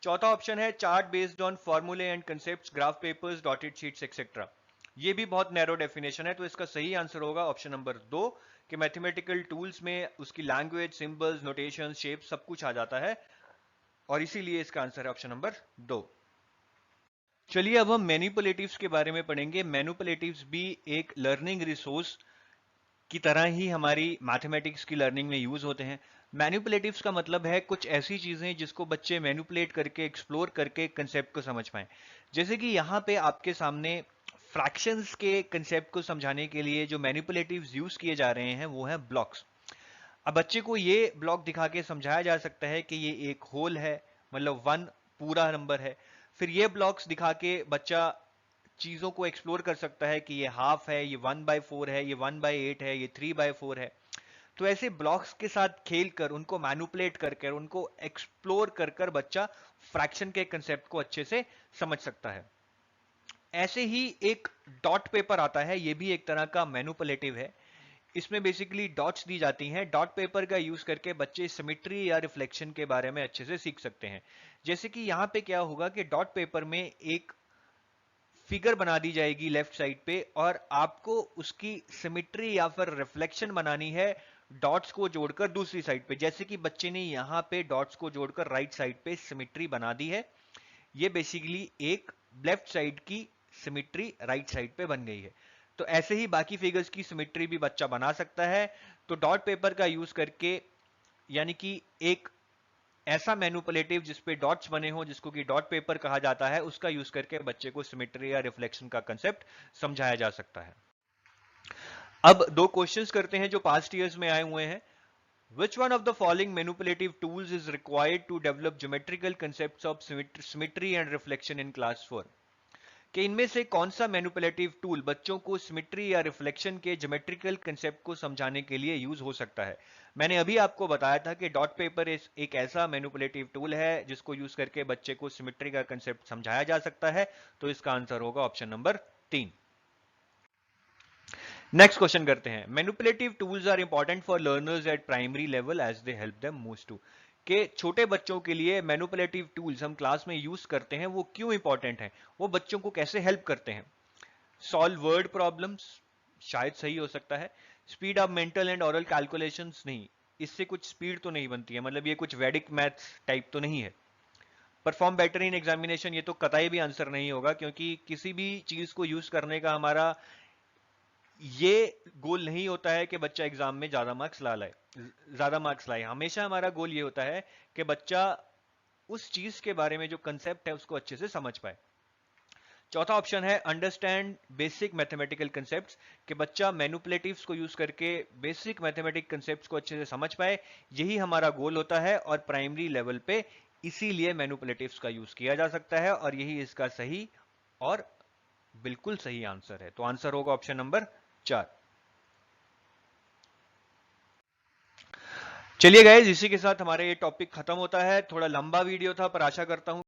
चौथा ऑप्शन है चार्ट बेस्ड ऑन फॉर्मूले and concepts, graph papers, dotted sheets etcetera. ये भी बहुत नैरो डेफिनेशन है, तो इसका सही आंसर होगा ऑप्शन नंबर 2 कि मैथमेटिकल टूल्स में उसकी लैंग्वेज, सिंबल्स, नोटेशन, शेप सब कुछ आ जाता है, और इसीलिए इसका आंसर है ऑप्शन नंबर 2। चलिए अब हम मैनिपुलेटिव्स के बारे में पढ़ेंगे। मैनिपुलेटिव्स भी एक लर्निंग रिसोर्स की तरह ही हमारी मैथमेटिक्स की लर्निंग में यूज होते हैं। मैनिपुलेटिव्स का मतलब है कुछ ऐसी चीजें जिसको बच्चे मैनिपुलेट करके, एक्सप्लोर करके कंसेप्ट को समझ पाएं। जैसे कि यहाँ पे आपके सामने फ्रैक्शंस के कंसेप्ट को समझाने के लिए जो मैनिपुलेटिव्स यूज किए जा रहे हैं वो है ब्लॉक्स। अब बच्चे को ये ब्लॉक दिखा के समझाया जा सकता है कि ये एक होल है, मतलब 1 पूरा नंबर है। फिर ये ब्लॉक्स दिखा के बच्चा चीजों को एक्सप्लोर कर सकता है कि ये हाफ है, ये 1/4 है, ये 1/8 है, ये 3/4 है। तो ऐसे ब्लॉक्स के साथ खेलकर, उनको मैनिपुलेट करके, उनको एक्सप्लोर कर कर बच्चा फ्रैक्शन के कंसेप्ट को अच्छे से समझ सकता है। ऐसे ही एक डॉट पेपर आता है, ये भी एक तरह का मैनिपुलेटिव है। इसमें बेसिकली डॉट्स दी जाती हैं। डॉट पेपर का यूज करके बच्चे सिमेट्री या रिफ्लेक्शन के बारे में अच्छे से सीख सकते हैं। जैसे कि यहाँ पे क्या होगा कि डॉट पेपर में एक फिगर बना दी जाएगी लेफ्ट साइड पे, और आपको उसकी सिमेट्री या फिर रिफ्लेक्शन बनानी है डॉट्स को जोड़कर दूसरी साइड पे। जैसे कि बच्चे ने यहाँ पे डॉट्स को जोड़कर राइट साइड पे सिमेट्री बना दी है। ये बेसिकली एक लेफ्ट साइड की सिमेट्री राइट साइड पे बन गई है। तो ऐसे ही बाकी फिगर्स की सिमेट्री भी बच्चा बना सकता है। तो डॉट पेपर का यूज करके, यानी कि एक ऐसा मैनिपुलेटिव जिसपे डॉट्स बने हो, जिसको कि डॉट पेपर कहा जाता है, उसका यूज करके बच्चे को सिमेट्री या रिफ्लेक्शन का कंसेप्ट समझाया जा सकता है। अब दो क्वेश्चंस करते हैं जो पास्ट ईयर्स में आए हुए हैं। Which one of the following manipulative tools is required to develop geometrical concepts of symmetry and reflection in class 4? कि इनमें से कौन सा मैनिपुलेटिव टूल बच्चों को सिमेट्री या रिफ्लेक्शन के ज्योमेट्रिकल कंसेप्ट को समझाने के लिए यूज हो सकता है? मैंने अभी आपको बताया था कि डॉट पेपर एक ऐसा मैनिपुलेटिव टूल है जिसको यूज करके बच्चे को सिमेट्री का कंसेप्ट समझाया जा सकता है। तो इसका आंसर होगा ऑप्शन नंबर 3। नेक्स्ट क्वेश्चन करते हैं। Manipulative tools are important for learners at primary level as they help them most to. के छोटे बच्चों के लिए मैनिपुलेटिव टूल्स हम क्लास में यूज करते हैं, वो क्यों इंपॉर्टेंट हैं, वो बच्चों को कैसे हेल्प करते हैं? सॉल्व वर्ड प्रॉब्लम्स, शायद सही हो सकता है। Speed of mental and oral calculations, नहीं, इससे कुछ स्पीड तो नहीं बनती है, मतलब ये कुछ वैदिक मैथ्स टाइप तो नहीं है। परफॉर्म बेटर इन एग्जामिनेशन, ये तो कतई भी आंसर नहीं होगा, क्योंकि किसी भी चीज को यूज करने का हमारा ये गोल नहीं होता है कि बच्चा एग्जाम में ज्यादा मार्क्स लाए। हमेशा हमारा गोल ये होता है कि बच्चा उस चीज के बारे में जो कंसेप्ट है उसको अच्छे से समझ पाए। चौथा ऑप्शन है अंडरस्टैंड बेसिक मैथमेटिकल कंसेप्ट्स, कि बच्चा मैनिपुलेटिव्स को यूज करके बेसिक मैथमेटिक कंसेप्ट्स को अच्छे से समझ पाए। यही हमारा गोल होता है, और प्राइमरी लेवल पे इसीलिए मैनिपुलेटिव्स का यूज किया जा सकता है, और यही इसका सही और बिल्कुल सही आंसर है। तो आंसर होगा ऑप्शन नंबर 4। चलिए गाइस, इसी के साथ हमारा ये टॉपिक खत्म होता है। थोड़ा लंबा वीडियो था, पर आशा करता हूं